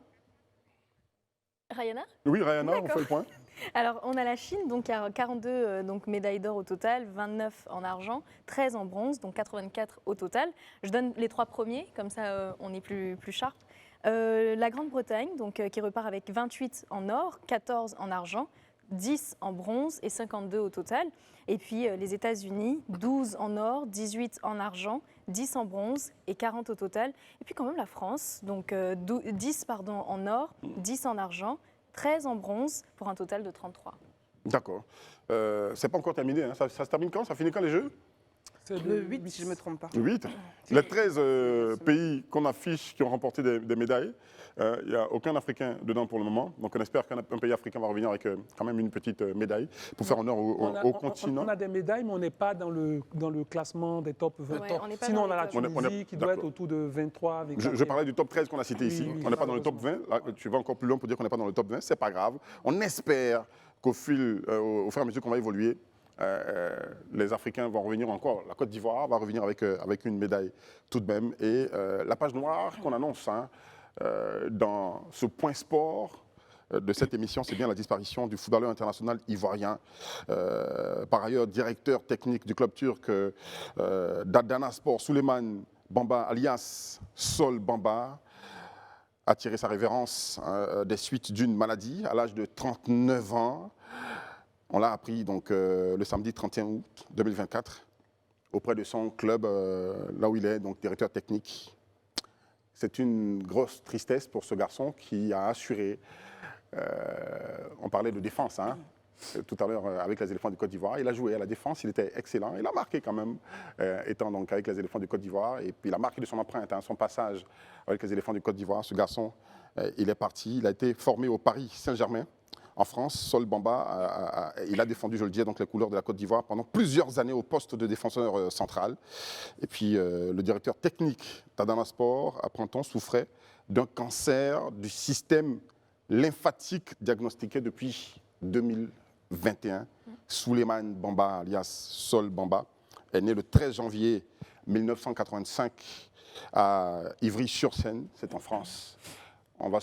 Rayana? Oui, Rayana, on D'accord. fait le point. Alors, on a la Chine, donc il y a 42 médailles d'or au total, 29 en argent, 13 en bronze, donc 84 au total. Je donne les 3 premiers, comme ça on est plus sharp. La Grande-Bretagne, donc, qui repart avec 28 en or, 14 en argent, 10 en bronze et 52 au total. Et puis les États-Unis, 12 en or, 18 en argent, 10 en bronze et 40 au total. Et puis quand même la France, donc 10 en or, 10 en argent, 13 en bronze pour un total de 33. D'accord. C'est pas encore terminé. Hein. Ça se termine quand? Ça finit quand les Jeux? C'est Le 8, si je ne me trompe pas. Le 8. Les 13 pays qu'on affiche qui ont remporté des médailles, il n'y a aucun Africain dedans pour le moment. Donc on espère qu'un pays africain va revenir avec quand même une petite médaille pour faire honneur au continent. On a des médailles, mais on n'est pas dans le classement des top 20. Ouais, on n'est pas Sinon, dans on a la les top. Tunisie qui doit être autour de 23 avec Je parlais du top 13 qu'on a cité Oui, ici. oui, On n'est pas dans le top 20. Là, tu vas encore plus loin pour dire qu'on n'est pas dans le top 20. C'est pas grave. On espère qu'au fur et à mesure qu'on va évoluer, les Africains vont revenir encore. La Côte d'Ivoire va revenir avec une médaille tout de même. Et la page noire qu'on annonce dans ce point sport de cette émission, c'est bien la disparition du footballeur international ivoirien, par ailleurs directeur technique du club turc d'Adana Sport, Souleymane Bamba, alias Sol Bamba, a tiré sa révérence des suites d'une maladie à l'âge de 39 ans. On l'a appris donc, le samedi 31 août 2024 auprès de son club, là où il est, donc directeur technique. C'est une grosse tristesse pour ce garçon qui a assuré, on parlait de défense tout à l'heure avec les éléphants du Côte d'Ivoire. Il a joué à la défense, il était excellent. Il a marqué quand même, étant donc avec les éléphants du Côte d'Ivoire. Et puis il a marqué de son empreinte, son passage avec les éléphants du Côte d'Ivoire. Ce garçon, il est parti. Il a été formé au Paris Saint-Germain. En France, Sol Bamba, il a défendu, je le dis, donc les couleurs de la Côte d'Ivoire pendant plusieurs années au poste de défenseur central. Et puis, le directeur technique d'Adana Sport, apprend-on, souffrait d'un cancer du système lymphatique diagnostiqué depuis 2021. Souleymane Bamba, alias Sol Bamba, est né le 13 janvier 1985 à Ivry-sur-Seine, c'est en France. On va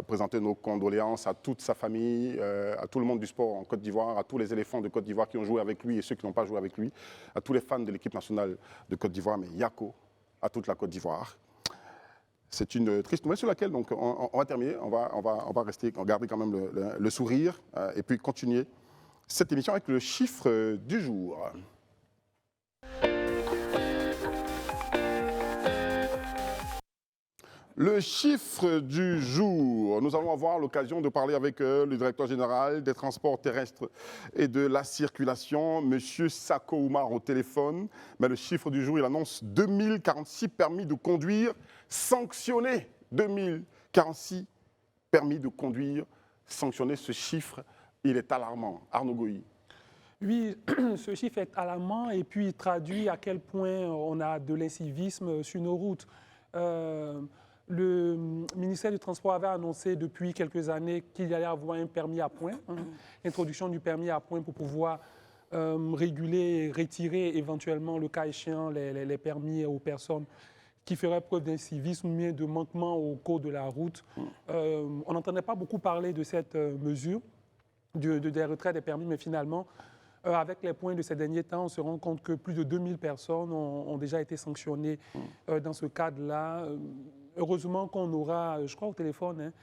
présenter nos condoléances à toute sa famille, à tout le monde du sport en Côte d'Ivoire, à tous les éléphants de Côte d'Ivoire qui ont joué avec lui et ceux qui n'ont pas joué avec lui, à tous les fans de l'équipe nationale de Côte d'Ivoire, mais Yako, à toute la Côte d'Ivoire. C'est une triste nouvelle sur laquelle donc, on va terminer, on va garder quand même le sourire et puis continuer cette émission avec le chiffre du jour. Le chiffre du jour, nous allons avoir l'occasion de parler avec le directeur général des transports terrestres et de la circulation, M. Sako Oumar au téléphone. Mais le chiffre du jour, il annonce 2046 permis de conduire sanctionnés. 2046 permis de conduire sanctionnés. Ce chiffre, il est alarmant. Arnaud Goyi. Oui, ce chiffre est alarmant et puis il traduit à quel point on a de l'incivisme sur nos routes. Le ministère du Transport avait annoncé depuis quelques années qu'il allait avoir un permis à points, l'introduction du permis à points pour pouvoir réguler et retirer éventuellement, le cas échéant, les permis aux personnes qui feraient preuve d'incivisme ou bien de manquement au code de la route. On n'entendait pas beaucoup parler de cette mesure des retraits des permis, mais finalement, avec les points de ces derniers temps, on se rend compte que plus de 2000 personnes ont déjà été sanctionnées dans ce cadre-là. Heureusement qu'on aura, je crois, au téléphone,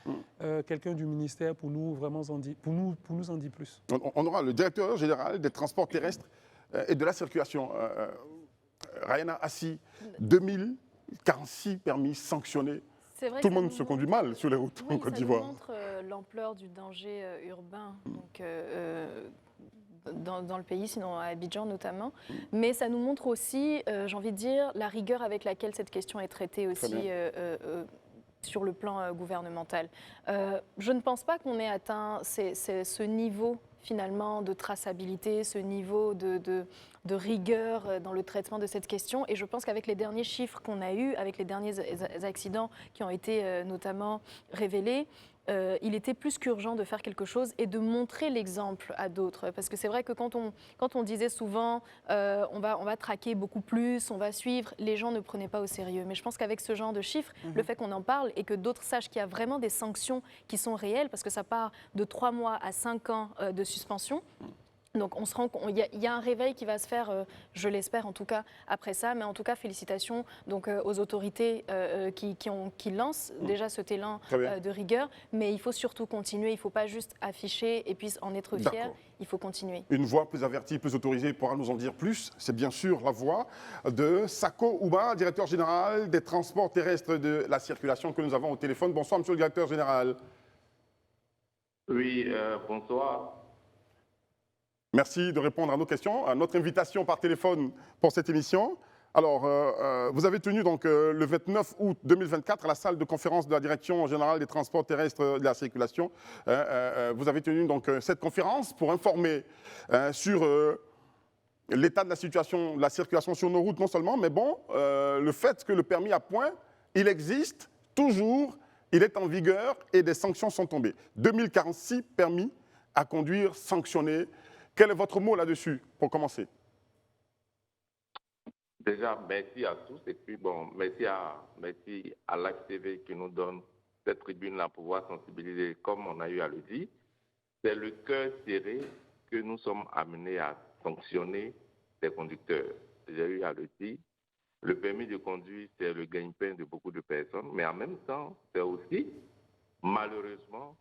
quelqu'un du ministère pour nous vraiment pour nous en dire plus. On aura le directeur général des transports terrestres et de la circulation, Rayana Assi, 2046 permis sanctionnés. Tout le monde se conduit mal sur les routes en Côte d'Ivoire. Ça nous montre l'ampleur du danger urbain donc, dans le pays, sinon à Abidjan notamment. Mais ça nous montre aussi, j'ai envie de dire, la rigueur avec laquelle cette question est traitée aussi sur le plan gouvernemental. Je ne pense pas qu'on ait atteint ce niveau finalement de traçabilité, ce niveau de rigueur dans le traitement de cette question. Et je pense qu'avec les derniers chiffres qu'on a eus, avec les derniers accidents qui ont été notamment révélés, il était plus qu'urgent de faire quelque chose et de montrer l'exemple à d'autres. Parce que c'est vrai que quand on disait souvent on va traquer beaucoup plus, on va suivre, les gens ne prenaient pas au sérieux. Mais je pense qu'avec ce genre de chiffres, le fait qu'on en parle et que d'autres sachent qu'il y a vraiment des sanctions qui sont réelles, parce que ça part de 3 mois à 5 ans de suspension. Donc on se rend compte, il y a un réveil qui va se faire, je l'espère en tout cas, après ça. Mais en tout cas, félicitations donc, aux autorités qui lancent déjà cet élan de rigueur. Mais il faut surtout continuer, il ne faut pas juste afficher et puis en être fier, il faut continuer. Une voix plus avertie, plus autorisée pourra nous en dire plus. C'est bien sûr la voix de Sako Ouba, directeur général des transports terrestres de la circulation que nous avons au téléphone. Bonsoir, monsieur le directeur général. Oui, bonsoir. Merci de répondre à nos questions, à notre invitation par téléphone pour cette émission. Alors, vous avez tenu donc le 29 août 2024 à la salle de conférence de la Direction générale des transports terrestres de la circulation. Vous avez tenu donc cette conférence pour informer sur l'état de la situation, de la circulation sur nos routes non seulement, mais bon, le fait que le permis à points, il existe toujours, il est en vigueur et des sanctions sont tombées. 2046 permis à conduire sanctionnés. Quel est votre mot là-dessus, pour commencer? Déjà, merci à tous et puis bon, merci à l'ACTV qui nous donne cette tribune-là pour pouvoir sensibiliser, comme on a eu à le dire. C'est le cœur serré que nous sommes amenés à sanctionner les conducteurs. J'ai eu à le dire. Le permis de conduire, c'est le gagne-pain de beaucoup de personnes, mais en même temps, c'est aussi, malheureusement,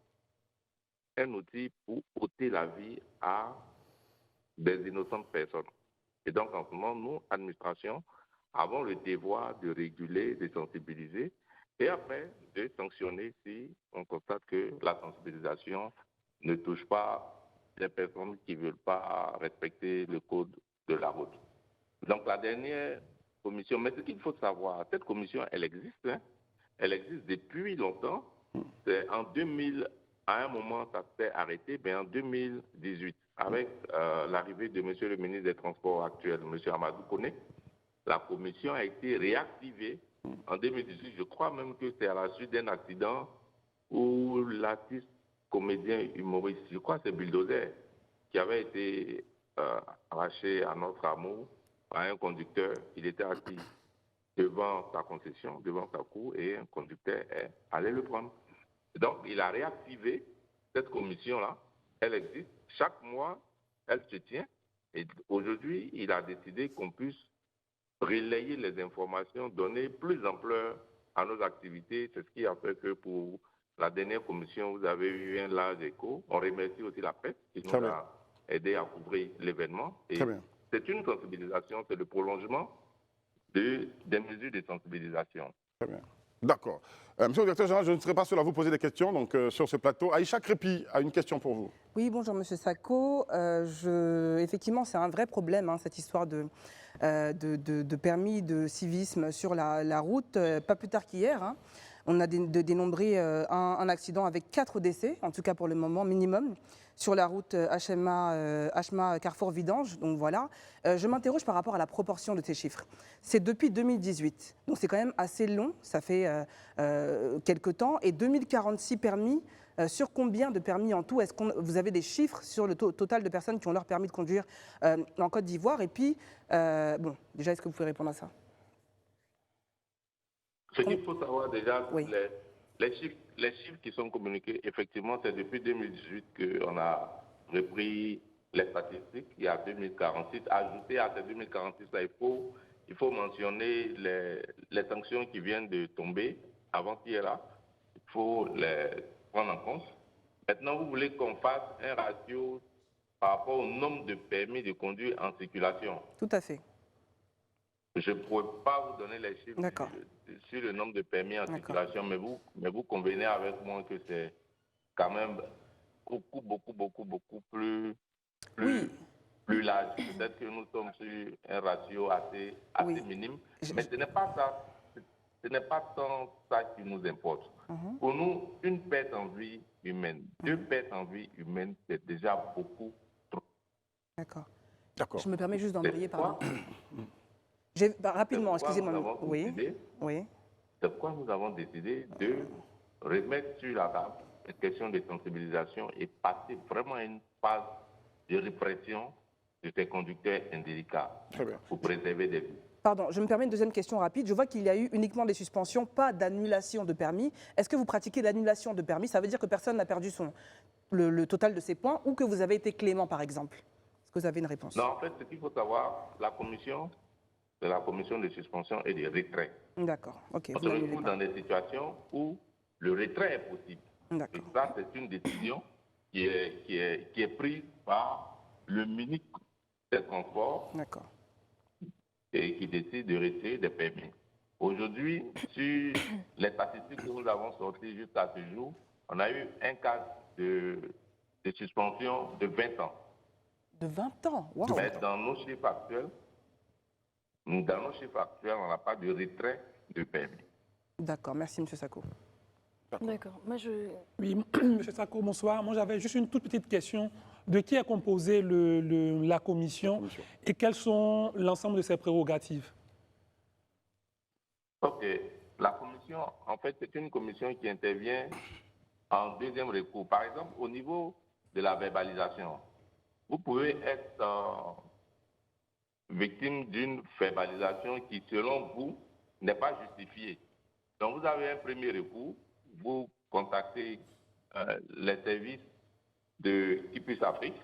un outil pour ôter la vie à des innocentes personnes. Et donc, en ce moment, nous, administration, avons le devoir de réguler, de sensibiliser et après de sanctionner si on constate que la sensibilisation ne touche pas les personnes qui ne veulent pas respecter le code de la route. Donc, la dernière commission, mais ce qu'il faut savoir, cette commission, elle existe. Elle existe depuis longtemps. C'est en 2000, à un moment, ça s'est arrêté, mais en 2018, avec l'arrivée de M. le ministre des Transports actuel, M. Amadou Koné, la commission a été réactivée en 2018. Je crois même que c'est à la suite d'un accident où l'artiste, comédien, humoriste, je crois que c'est Bulldozer, qui avait été arraché à notre amour par un conducteur. Il était assis devant sa concession, devant sa cour, et un conducteur allait le prendre. Donc, il a réactivé cette commission-là. Elle existe. Chaque mois, elle se tient. Et aujourd'hui, il a décidé qu'on puisse relayer les informations, donner plus d'ampleur à nos activités. C'est ce qui a fait que pour la dernière commission, vous avez eu un large écho. On remercie aussi la presse qui nous a aidé à couvrir l'événement. Et c'est une sensibilisation, c'est le prolongement des mesures de sensibilisation. Très bien. D'accord. Monsieur le directeur général, je ne serai pas seul à vous poser des questions donc, sur ce plateau. Aïcha Crépi a une question pour vous. Oui, bonjour Monsieur Sako. Effectivement, c'est un vrai problème, cette histoire de permis de civisme sur la route, pas plus tard qu'hier. On a dénombré un accident avec 4 décès, en tout cas pour le moment, minimum, sur la route HMA Carrefour-Vidange. Donc voilà. Je m'interroge par rapport à la proportion de ces chiffres. C'est depuis 2018, donc c'est quand même assez long, ça fait quelques temps. Et 2046 permis, sur combien de permis en tout? Est-ce que vous avez des chiffres sur le total de personnes qui ont leur permis de conduire en Côte d'Ivoire? Et puis, bon, déjà, est-ce que vous pouvez répondre à ça? Ce qu'il faut savoir déjà, Oui. les chiffres qui sont communiqués, effectivement, c'est depuis 2018 qu'on a repris les statistiques. Il y a 2046. Ajouté à ces 2046, là, il faut mentionner les sanctions qui viennent de tomber avant-hier. Là. Il faut les prendre en compte. Maintenant, vous voulez qu'on fasse un ratio par rapport au nombre de permis de conduire en circulation. Tout à fait. Je ne pourrais pas vous donner les chiffres sur le nombre de permis en circulation, mais vous convenez avec moi que c'est quand même beaucoup plus large. Peut-être que nous sommes sur un ratio assez minime, mais ce n'est pas ça. Ce n'est pas tant ça qui nous importe. Pour nous, une perte en vie humaine, 2 pertes en vie humaine, c'est déjà beaucoup trop. D'accord. D'accord. Je me permets juste d'embrayer, pardon. Rapidement, C'est excusez-moi. C'est pourquoi nous avons décidé de remettre sur la table cette question de sensibilisation et passer vraiment à une phase de répression de ces conducteurs indélicats pour préserver des vies. Pardon, je me permets une deuxième question rapide. Je vois qu'il y a eu uniquement des suspensions, pas d'annulation de permis. Est-ce que vous pratiquez l'annulation de permis? Ça veut dire que personne n'a perdu le total de ses points ou que vous avez été clément, par exemple? Est-ce que vous avez une réponse? Non, en fait, ce qu'il faut savoir, la commission, c'est la commission de suspension et de retrait. D'accord, ok. On se retrouve dans des situations où le retrait est possible. Et ça, c'est une décision qui est prise par le ministre des Transports et qui décide de retirer des permis. Aujourd'hui, sur les statistiques que nous avons sorties jusqu'à ce jour, on a eu un cas de suspension de 20 ans. De 20 ans? Wow. Mais dans nos chiffres actuels, on n'a pas de retrait de permis. D'accord, merci M. Sako. D'accord. Oui, M. Sako, bonsoir. Moi, j'avais juste une toute petite question. De qui est composée la commission et quelles sont l'ensemble de ses prérogatives? Ok. La commission, en fait, c'est une commission qui intervient en deuxième recours. Par exemple, au niveau de la verbalisation, vous pouvez être victime d'une verbalisation qui, selon vous, n'est pas justifiée. Donc, vous avez un premier recours, vous contactez les services de Kipus Afrique.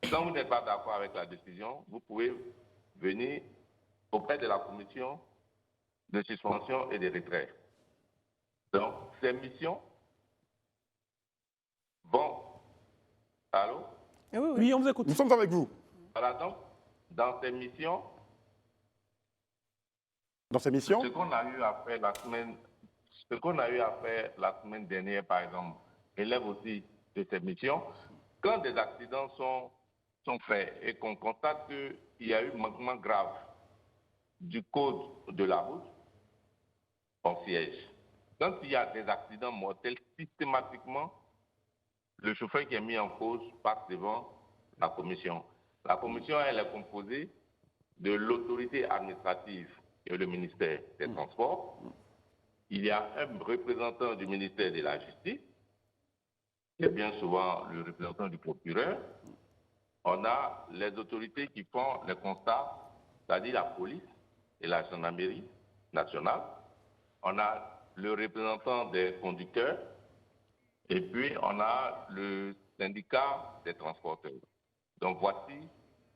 Quand vous n'êtes pas d'accord avec la décision, vous pouvez venir auprès de la commission de suspension et de retrait. Donc, ces missions vont... Allô? Oui, on vous écoute. Nous sommes avec vous. Voilà, donc, dans ces missions... Ce qu'on a eu à faire la semaine dernière, par exemple, élève aussi de ces missions. Quand des accidents sont faits et qu'on constate qu'il y a eu manquement grave du code de la route, on siège. Quand il y a des accidents mortels, systématiquement, le chauffeur qui est mis en cause passe devant la commission. La commission, elle est composée de l'autorité administrative et le ministère des Transports. Il y a un représentant du ministère de la Justice, qui est bien souvent le représentant du procureur. On a les autorités qui font les constats, c'est-à-dire la police et la gendarmerie nationale. On a le représentant des conducteurs et puis on a le syndicat des transporteurs. Donc voici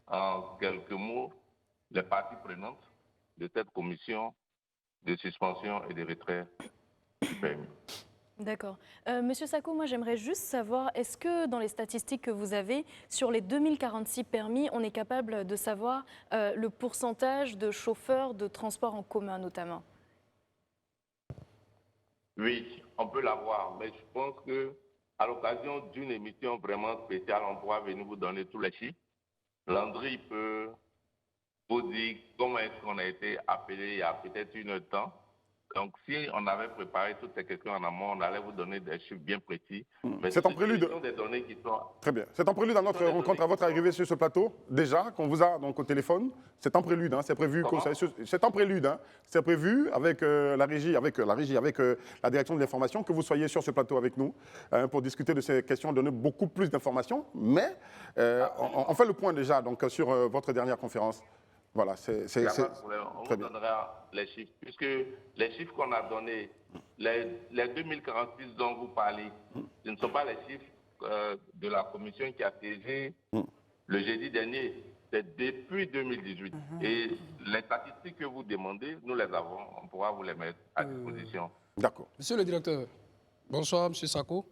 en quelques mots les parties prenantes de cette commission de suspension et de retrait du permis. D'accord. Monsieur Sako, moi j'aimerais juste savoir, est-ce que dans les statistiques que vous avez, sur les 2046 permis, on est capable de savoir le pourcentage de chauffeurs de transport en commun notamment? Oui, on peut l'avoir, mais je pense qu'à l'occasion d'une émission vraiment spéciale, on pourra venir vous donner tous les chiffres. Landry peut vous dire comment est-ce qu'on a été appelé il y a peut-être une heure de temps Donc, si on avait préparé toutes ces questions en amont, on allait vous donner des chiffres bien précis. Mais C'est en prélude. Ce sont des données qui sont... Très bien. C'est en prélude à notre rencontre, à votre arrivée sur ce plateau, déjà, qu'on vous a donc au téléphone. C'est en prélude, hein, c'est prévu. C'est en prélude, hein, c'est prévu avec la régie, avec la direction de l'information, que vous soyez sur ce plateau avec nous hein, pour discuter de ces questions, donner beaucoup plus d'informations. Mais on fait le point déjà donc, sur votre dernière conférence. Voilà, c'est on vous donnera les chiffres, puisque les chiffres qu'on a donnés, les 2046 dont vous parlez, ce ne sont pas les chiffres de la commission qui a siégé le jeudi dernier, c'est depuis 2018. Et les statistiques que vous demandez, nous les avons, on pourra vous les mettre à disposition. D'accord. Monsieur le directeur, bonsoir, monsieur Sako.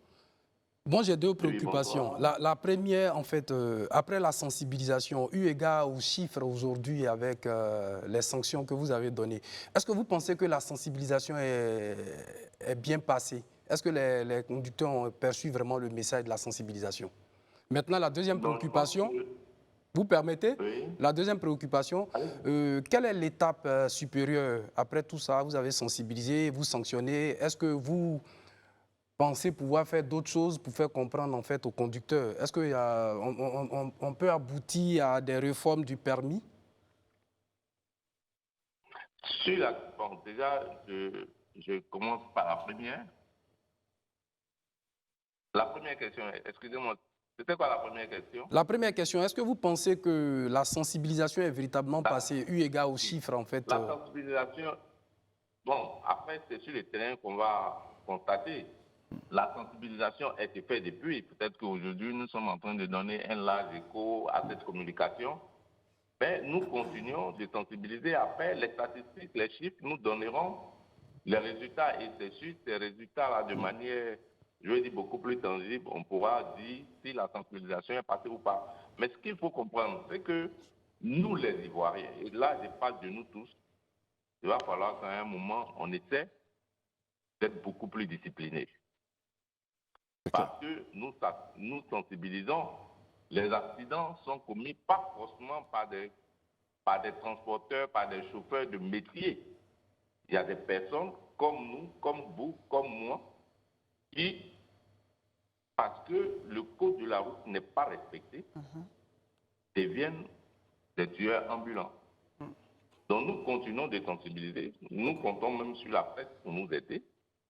Moi, j'ai deux préoccupations. Oui, la première, en fait, après la sensibilisation, eu égard aux chiffres aujourd'hui avec les sanctions que vous avez données, est-ce que vous pensez que la sensibilisation est bien passée? Est-ce que les conducteurs ont perçu vraiment le message de la sensibilisation? Maintenant, la deuxième préoccupation, vous permettez? Oui. La deuxième préoccupation, quelle est l'étape supérieure? Après tout ça, vous avez sensibilisé, vous sanctionnez. Est-ce que vous pensez pouvoir faire d'autres choses pour faire comprendre en fait aux conducteurs? Est-ce qu'on peut aboutir à des réformes du permis? Bon, déjà, je commence par la première. La première question, excusez-moi, c'était quoi la première question? La première question, est-ce que vous pensez que la sensibilisation est véritablement passée, eu égard aux chiffres en fait? La sensibilisation, bon, après c'est sur le terrain qu'on va constater. La sensibilisation a été faite depuis. Peut-être qu'aujourd'hui, nous sommes en train de donner un large écho à cette communication. Mais nous continuons de sensibiliser. Après, les statistiques, les chiffres, nous donnerons les résultats. Et c'est sur ces résultats-là, de manière, je vais dire, beaucoup plus tangible, on pourra dire si la sensibilisation est passée ou pas. Mais ce qu'il faut comprendre, c'est que nous, les Ivoiriens, et là, je parle de nous tous, il va falloir qu'à un moment, on essaie d'être beaucoup plus disciplinés. Parce que nous sensibilisons, les accidents sont commis pas forcément par des transporteurs, par des chauffeurs de métier. Il y a des personnes comme nous, comme vous, comme moi, qui, parce que le code de la route n'est pas respecté, deviennent des tueurs ambulants. Donc nous continuons de sensibiliser. Nous comptons même sur la presse pour nous aider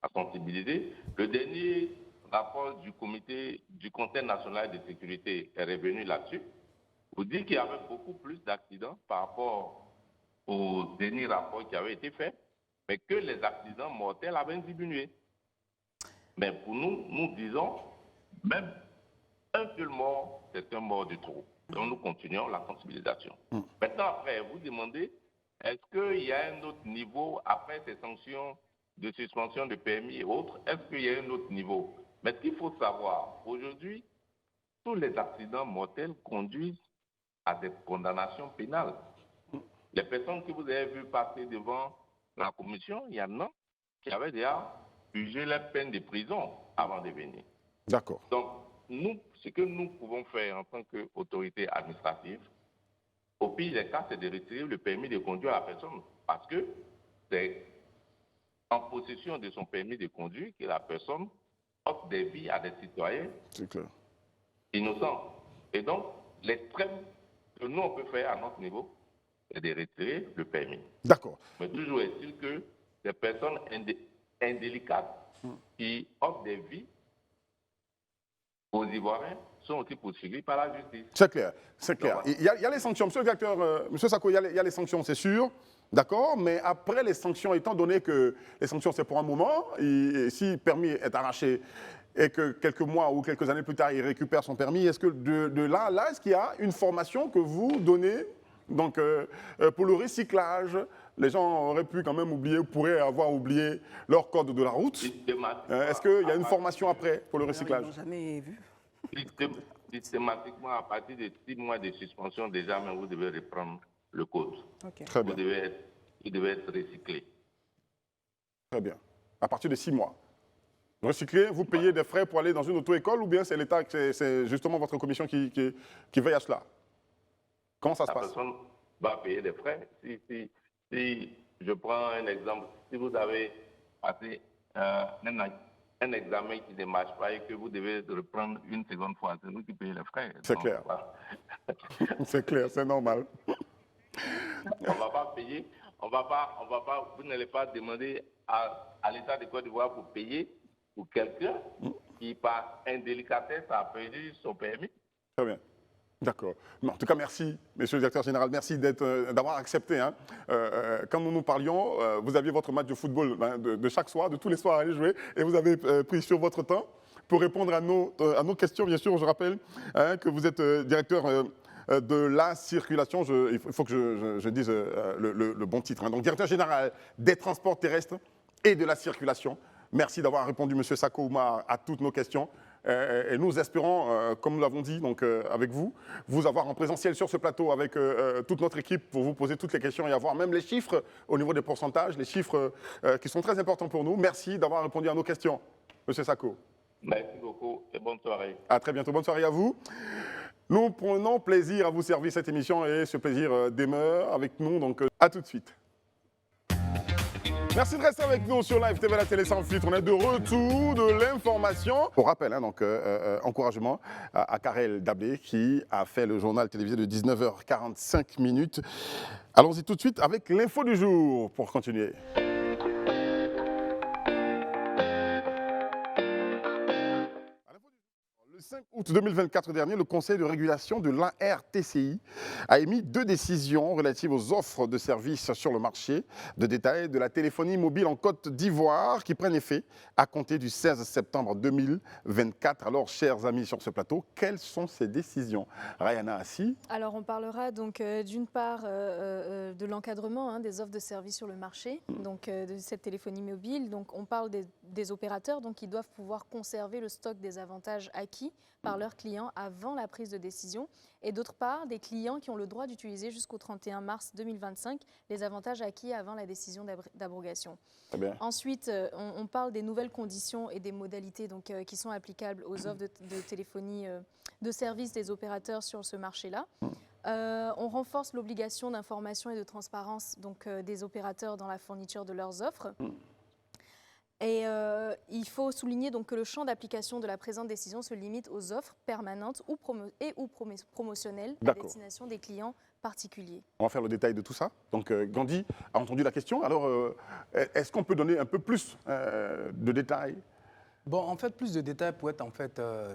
à sensibiliser. Le dernier rapport du comité du Conseil national de sécurité est revenu là-dessus. Vous dites qu'il y avait beaucoup plus d'accidents par rapport au dernier rapport qui avait été fait, mais que les accidents mortels avaient diminué. Mais pour nous, nous disons, même un seul mort, c'est un mort de trop. Donc nous continuons la sensibilisation. Maintenant, après, vous demandez, est-ce qu'il y a un autre niveau, après ces sanctions de suspension de permis et autres, est-ce qu'il y a un autre niveau? Mais ce qu'il faut savoir, aujourd'hui, tous les accidents mortels conduisent à des condamnations pénales. Les personnes que vous avez vues passer devant la commission, il y en a qui avaient déjà jugé la peine de prison avant de venir. D'accord. Donc, nous, ce que nous pouvons faire en tant qu'autorité administrative, au pire des cas, c'est de retirer le permis de conduire à la personne, parce que c'est en possession de son permis de conduire que la personne offre des vies à des citoyens innocents. Et donc, l'extrême que nous, on peut faire à notre niveau, c'est de retirer le permis. D'accord. Mais toujours est-il que des personnes indélicates qui offrent des vies aux Ivoiriens sont aussi poursuivis par la justice. C'est clair, c'est clair. Il y a les sanctions. Monsieur le directeur, monsieur Sako, il y a les sanctions, c'est sûr. D'accord, mais après les sanctions, étant donné que les sanctions c'est pour un moment, et si le permis est arraché et que quelques mois ou quelques années plus tard il récupère son permis, est-ce que de là, est-ce qu'il y a une formation que vous donnez donc, pour le recyclage? Les gens auraient pu quand même oublier, pourraient avoir oublié leur code de la route. Est-ce qu'il y a une formation après pour le recyclage? Ils n'ont jamais vu. Systématiquement, à partir de 6 mois de suspension, déjà, mais vous devez reprendre le code. Okay. Très bien. Il devait être recyclé. Très bien. À partir de 6 mois. Recycler, vous payez des frais pour aller dans une auto-école ou bien c'est l'État, c'est justement votre commission qui veille à cela? Comment ça se passe? La personne va payer des frais. Si Je prends un exemple. Si vous avez passé un examen qui ne marche pas et que vous devez le reprendre une seconde fois, c'est vous qui payez les frais. C'est clair. Voilà. C'est clair, c'est normal. On ne va pas payer, vous n'allez pas demander à l'État de Côte d'Ivoire pour payer pour quelqu'un qui, par indélicatesse, a perdu son permis. Très bien. D'accord. En tout cas, merci, monsieur le directeur général. Merci d'avoir accepté. Hein. Quand nous parlions, vous aviez votre match de football de chaque soir, de tous les soirs à aller jouer, et vous avez pris sur votre temps pour répondre à nos questions. Bien sûr, je rappelle que vous êtes directeur de la circulation. Il faut que je dise le bon titre. Hein. Donc, directeur général des transports terrestres et de la circulation. Merci d'avoir répondu, monsieur Sako Oumar, à toutes nos questions. Et nous espérons, comme nous l'avons dit, donc, avec vous avoir en présentiel sur ce plateau avec toute notre équipe pour vous poser toutes les questions et avoir même les chiffres au niveau des pourcentages, les chiffres qui sont très importants pour nous. Merci d'avoir répondu à nos questions, monsieur Sako. Merci beaucoup et bonne soirée. À très bientôt. Bonne soirée à vous. Nous prenons plaisir à vous servir cette émission et ce plaisir demeure avec nous. Donc, à tout de suite. Merci de rester avec nous sur Live TV, la télé sans filtre. On est de retour de l'information. Pour rappel, hein, donc, encouragement à Karel Dablé qui a fait le journal télévisé de 19h45. Allons-y tout de suite avec l'info du jour pour continuer. Le 5 août 2024 dernier, le Conseil de régulation de l'ARTCI a émis 2 décisions relatives aux offres de services sur le marché de détail de la téléphonie mobile en Côte d'Ivoire qui prennent effet à compter du 16 septembre 2024. Alors, chers amis sur ce plateau, quelles sont ces décisions? Rayana Assi. Alors, on parlera donc d'une part de l'encadrement des offres de services sur le marché, donc de cette téléphonie mobile. Donc, on parle des opérateurs qui doivent pouvoir conserver le stock des avantages acquis par leurs clients avant la prise de décision, et d'autre part des clients qui ont le droit d'utiliser jusqu'au 31 mars 2025 les avantages acquis avant la décision d'abrogation. Ensuite, on parle des nouvelles conditions et des modalités qui sont applicables aux offres de téléphonie de services des opérateurs sur ce marché-là. On renforce l'obligation d'information et de transparence des opérateurs dans la fourniture de leurs offres. Et il faut souligner que le champ d'application de la présente décision se limite aux offres permanentes ou promotionnelles à destination des clients particuliers. On va faire le détail de tout ça. Donc Gandhi a entendu la question. Alors, est-ce qu'on peut donner un peu plus de détails? Bon, en fait, plus de détails pour être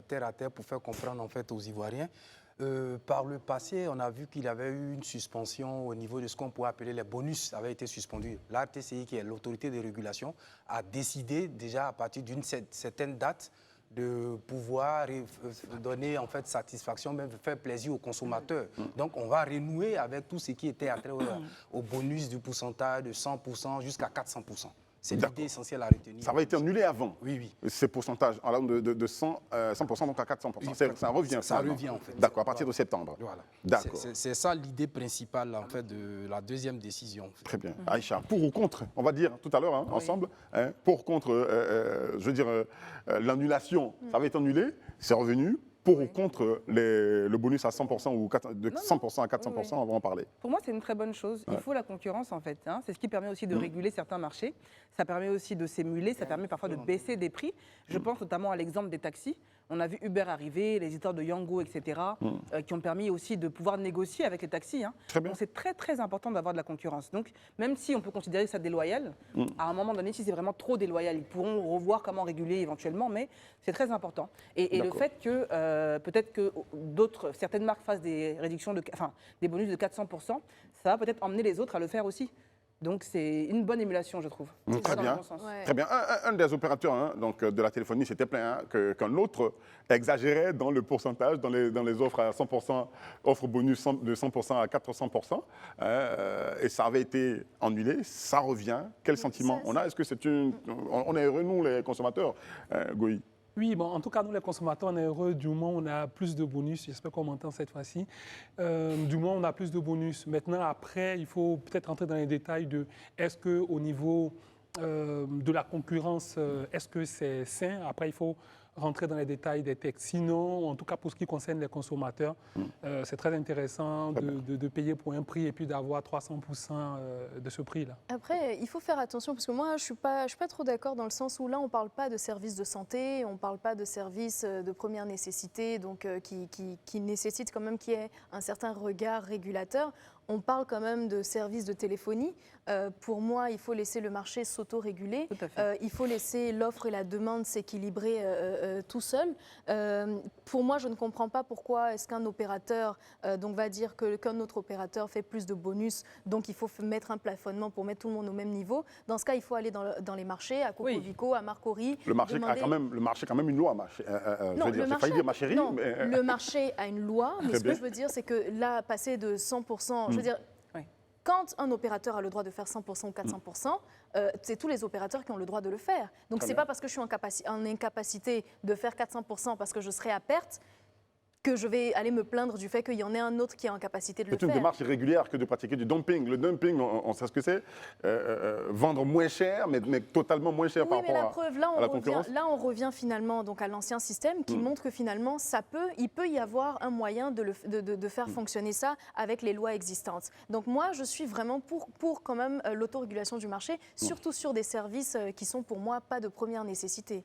terre à terre, pour faire comprendre aux Ivoiriens. Par le passé, on a vu qu'il y avait eu une suspension au niveau de ce qu'on pourrait appeler les bonus, avait été suspendu. L'ARTCI, qui est l'autorité de régulation, a décidé déjà à partir d'une certaine date de pouvoir donner satisfaction, même faire plaisir aux consommateurs. Donc on va renouer avec tout ce qui était attrait au bonus du pourcentage de 100% jusqu'à 400%. C'est l'idée essentielle à retenir. Ça va être annulé avant. Oui, oui. Ces pourcentages, de 100% donc à 400%. Oui, ça revient. Ça revient en fait. D'accord, à partir de septembre. Voilà. D'accord. C'est ça l'idée principale de la deuxième décision. Très bien. Aïcha, pour ou contre, on va dire tout à l'heure ensemble, pour ou contre, je veux dire, l'annulation, ça va être annulé, c'est revenu. Pour ou contre le bonus à 100% ou de 100% à 400%, on va en parler. Pour moi, c'est une très bonne chose. Il faut la concurrence, en fait. C'est ce qui permet aussi de réguler certains marchés. Ça permet aussi de s'émuler, ça permet parfois de baisser des prix. Je pense notamment à l'exemple des taxis. On a vu Uber arriver, les histoires de Yango, etc., qui ont permis aussi de pouvoir négocier avec les taxis. Donc c'est très, très important d'avoir de la concurrence. Donc, même si on peut considérer ça déloyal, à un moment donné, si c'est vraiment trop déloyal, ils pourront revoir comment réguler éventuellement, mais c'est très important. Et le fait que peut-être que certaines marques fassent des réductions, des bonus de 400%, ça va peut-être emmener les autres à le faire aussi. Donc c'est une bonne émulation, je trouve. Très bien. Très bien. Un des opérateurs de la téléphonie s'était plaint qu'un autre exagérait dans le pourcentage, dans les offres à 100%, offres bonus de 100% à 400%. Et ça avait été annulé. Ça revient. Quel sentiment on a? Est-ce que on est heureux, nous, les consommateurs, Goï? Oui, bon, en tout cas, nous, les consommateurs, on est heureux du moment où on a plus de bonus. J'espère qu'on m'entend cette fois-ci. Du moment où on a plus de bonus. Maintenant, après, il faut peut-être entrer dans les détails de est-ce qu'au niveau de la concurrence, est-ce que c'est sain? Après, il faut rentrer dans les détails des textes. Sinon, en tout cas pour ce qui concerne les consommateurs, c'est très intéressant de payer pour un prix et puis d'avoir 300% de ce prix-là. Après, il faut faire attention parce que moi, je ne suis pas trop d'accord dans le sens où là, on ne parle pas de services de santé, on ne parle pas de services de première nécessité, donc qui nécessitent quand même qu'il y ait un certain regard régulateur. On parle quand même de services de téléphonie. Pour moi, il faut laisser le marché s'auto-réguler. Il faut laisser l'offre et la demande s'équilibrer tout seul. Pour moi, je ne comprends pas pourquoi est-ce qu'un opérateur donc va dire qu'un autre opérateur fait plus de bonus, donc il faut mettre un plafonnement pour mettre tout le monde au même niveau. Dans ce cas, il faut aller dans les marchés, à Cocovico, à Marcori. Le marché a quand même une loi. Non, j'ai failli dire ma chérie. Non, mais... le marché a une loi, mais ce que je veux dire, c'est que là, passer de 100%, je veux dire, quand un opérateur a le droit de faire 100% ou 400%, c'est tous les opérateurs qui ont le droit de le faire. Donc, ce n'est pas parce que je suis en incapacité de faire 400% parce que je serai à perte que je vais aller me plaindre du fait qu'il y en ait un autre qui est en capacité de le faire. C'est une démarche irrégulière que de pratiquer du dumping. Le dumping, on sait ce que c'est. Vendre moins cher, mais totalement moins cher par rapport à la concurrence. Là, on revient finalement donc, à l'ancien système qui montre que finalement, il peut y avoir un moyen de faire fonctionner ça avec les lois existantes. Donc moi, je suis vraiment pour quand même l'autorégulation du marché, surtout sur des services qui sont pour moi pas de première nécessité.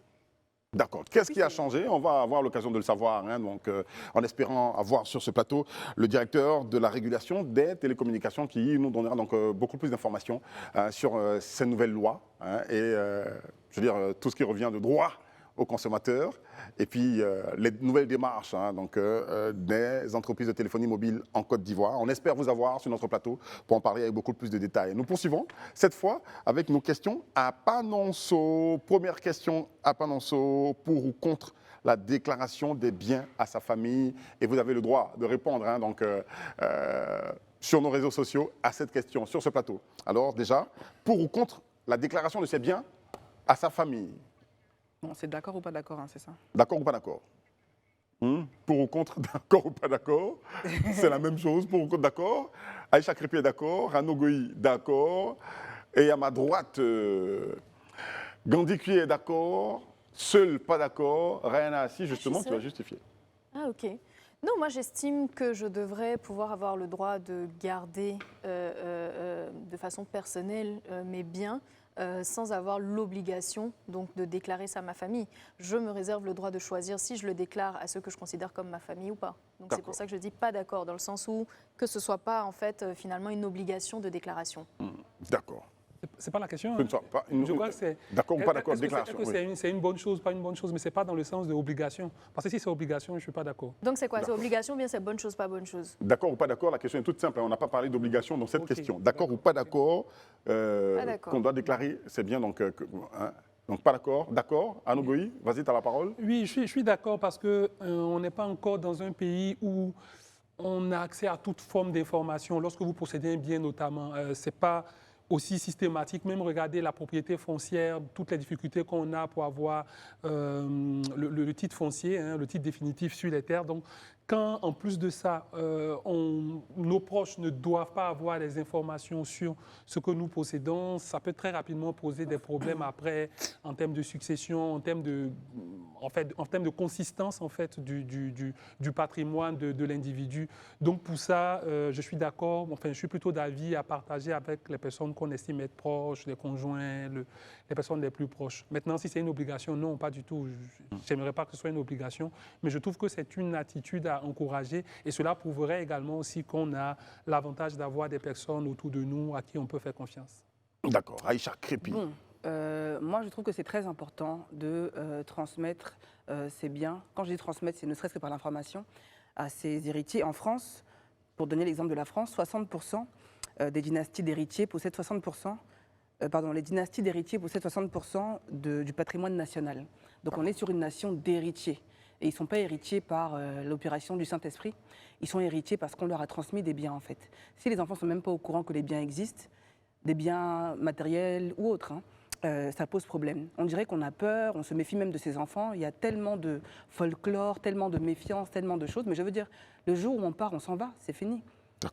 D'accord. Qu'est-ce qui a changé? On va avoir l'occasion de le savoir, donc, en espérant avoir sur ce plateau le directeur de la régulation des télécommunications qui nous donnera donc, beaucoup plus d'informations sur ces nouvelles lois et je veux dire, tout ce qui revient de droit aux consommateurs et puis les nouvelles démarches des entreprises de téléphonie mobile en Côte d'Ivoire. On espère vous avoir sur notre plateau pour en parler avec beaucoup plus de détails. Nous poursuivons cette fois avec nos questions à Panonceau. Première question à Panonceau, pour ou contre la déclaration des biens à sa famille. Et vous avez le droit de répondre sur nos réseaux sociaux à cette question, sur ce plateau. Alors déjà, pour ou contre la déclaration de ses biens à sa famille? Bon, c'est d'accord ou pas d'accord, hein, c'est ça? D'accord ou pas d'accord? Pour ou contre, d'accord ou pas d'accord? C'est la même chose, pour ou contre, d'accord? Aïcha Crépi est d'accord, Rano Goï, d'accord. Et à ma droite, Gandhi Kui est d'accord, seul pas d'accord. Rayana Assi, justement, tu vas justifier. Ah, ok. Non, moi j'estime que je devrais pouvoir avoir le droit de garder de façon personnelle mes biens sans avoir l'obligation donc de déclarer ça à ma famille. Je me réserve le droit de choisir si je le déclare à ceux que je considère comme ma famille ou pas. Donc c'est pour ça que je dis pas d'accord, dans le sens où que ce soit pas en fait finalement une obligation de déclaration. D'accord. C'est pas la question. Je crois que c'est d'accord ou pas d'accord, déclaration. C'est une bonne chose, pas une bonne chose, mais c'est pas dans le sens de obligation. Parce que si c'est obligation, je suis pas d'accord. Donc c'est quoi? C'est obligation ou bien c'est bonne chose, pas bonne chose? D'accord ou pas d'accord, la question est toute simple. On n'a pas parlé d'obligation dans cette question. D'accord ou pas d'accord qu'on doit déclarer, c'est bien donc. Donc pas d'accord, d'accord. Rano Goï, vas-y, tu as la parole. Oui, je suis d'accord parce qu'on n'est pas encore dans un pays où on a accès à toute forme d'information. Lorsque vous possédez un bien notamment, c'est pas aussi systématique. Même regarder la propriété foncière, toutes les difficultés qu'on a pour avoir le titre foncier, le titre définitif sur les terres. Donc, quand, en plus de ça, nos proches ne doivent pas avoir les informations sur ce que nous possédons, ça peut très rapidement poser des problèmes après, en termes de succession, en termes de consistance en fait, du patrimoine de l'individu. Donc, pour ça, je suis d'accord, je suis plutôt d'avis à partager avec les personnes qu'on estime être proches, les conjoints, les personnes les plus proches. Maintenant, si c'est une obligation, non, pas du tout. Je n'aimerais pas que ce soit une obligation, mais je trouve que c'est une attitude à encourager et cela prouverait également aussi qu'on a l'avantage d'avoir des personnes autour de nous à qui on peut faire confiance. D'accord. Aïcha Crépi. Bon, moi, je trouve que c'est très important de transmettre ses biens. Quand je dis transmettre, c'est ne serait-ce que par l'information à ses héritiers. En France, pour donner l'exemple de la France, 60% des dynasties d'héritiers possèdent 60%. Les dynasties d'héritiers possèdent 60% du patrimoine national. Donc on est sur une nation d'héritiers. Et ils ne sont pas héritiers par l'opération du Saint-Esprit. Ils sont héritiers parce qu'on leur a transmis des biens, en fait. Si les enfants ne sont même pas au courant que les biens existent, des biens matériels ou autres, ça pose problème. On dirait qu'on a peur, on se méfie même de ses enfants. Il y a tellement de folklore, tellement de méfiance, tellement de choses. Mais je veux dire, le jour où on part, on s'en va, c'est fini.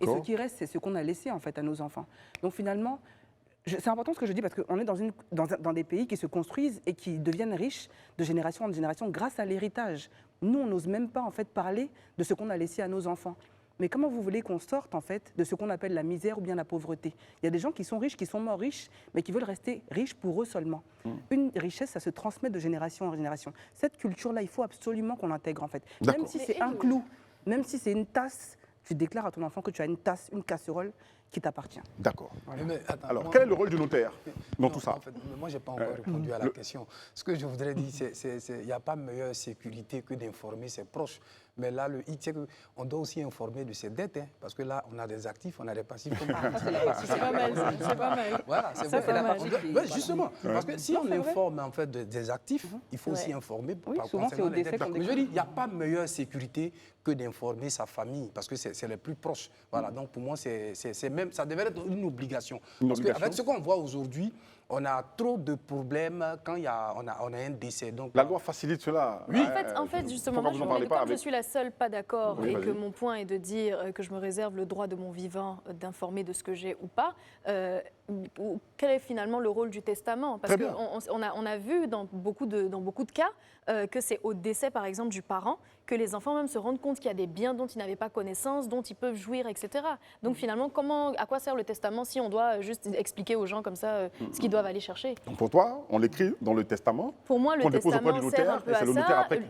Et ce qui reste, c'est ce qu'on a laissé, en fait, à nos enfants. Donc finalement, C'est important ce que je dis parce qu'on est dans des pays qui se construisent et qui deviennent riches de génération en génération grâce à l'héritage. Nous, on n'ose même pas en fait parler de ce qu'on a laissé à nos enfants. Mais comment vous voulez qu'on sorte en fait de ce qu'on appelle la misère ou bien la pauvreté? Il y a des gens qui sont riches, qui sont morts riches, mais qui veulent rester riches pour eux seulement. Une richesse, ça se transmet de génération en génération. Cette culture-là, il faut absolument qu'on l'intègre en fait. Même si c'est un clou, même si c'est une tasse, tu déclares à ton enfant que tu as une tasse, une casserole qui t'appartient. D'accord. Voilà. Alors, quel est le rôle du notaire dans tout ça? En fait, moi, je n'ai pas encore répondu à la question. Ce que je voudrais dire, c'est qu'il n'y a pas meilleure sécurité que d'informer ses proches. Mais là, le hic, c'est qu'on doit aussi informer de ses dettes, hein, parce que là, on a des actifs, on a des passifs. C'est pas mal, c'est pas mal. Voilà, c'est Ça, c'est la partie justement, parce que si on informe en fait des actifs, il faut aussi informer concernant les dettes. Mais je dis, il n'y a pas meilleure sécurité que d'informer sa famille, parce que c'est les plus proches. Voilà, donc pour moi, c'est même, ça devrait être une obligation. Parce qu'avec ce qu'on voit aujourd'hui, on a trop de problèmes quand on a un décès. Donc, la loi facilite cela. Oui. En fait, justement, moi, comme je suis la seule pas d'accord et que mon point est de dire que je me réserve le droit de mon vivant d'informer de ce que j'ai ou pas, quel est finalement le rôle du testament? Parce qu'on a vu dans beaucoup de cas que c'est au décès, par exemple, du parent que les enfants même se rendent compte qu'il y a des biens dont ils n'avaient pas connaissance, dont ils peuvent jouir, etc. Donc finalement, à quoi sert le testament si on doit juste expliquer aux gens comme ça ce qu'ils doivent aller chercher? Donc pour toi, on l'écrit dans le testament. Pour moi, le testament sert un peu à ça.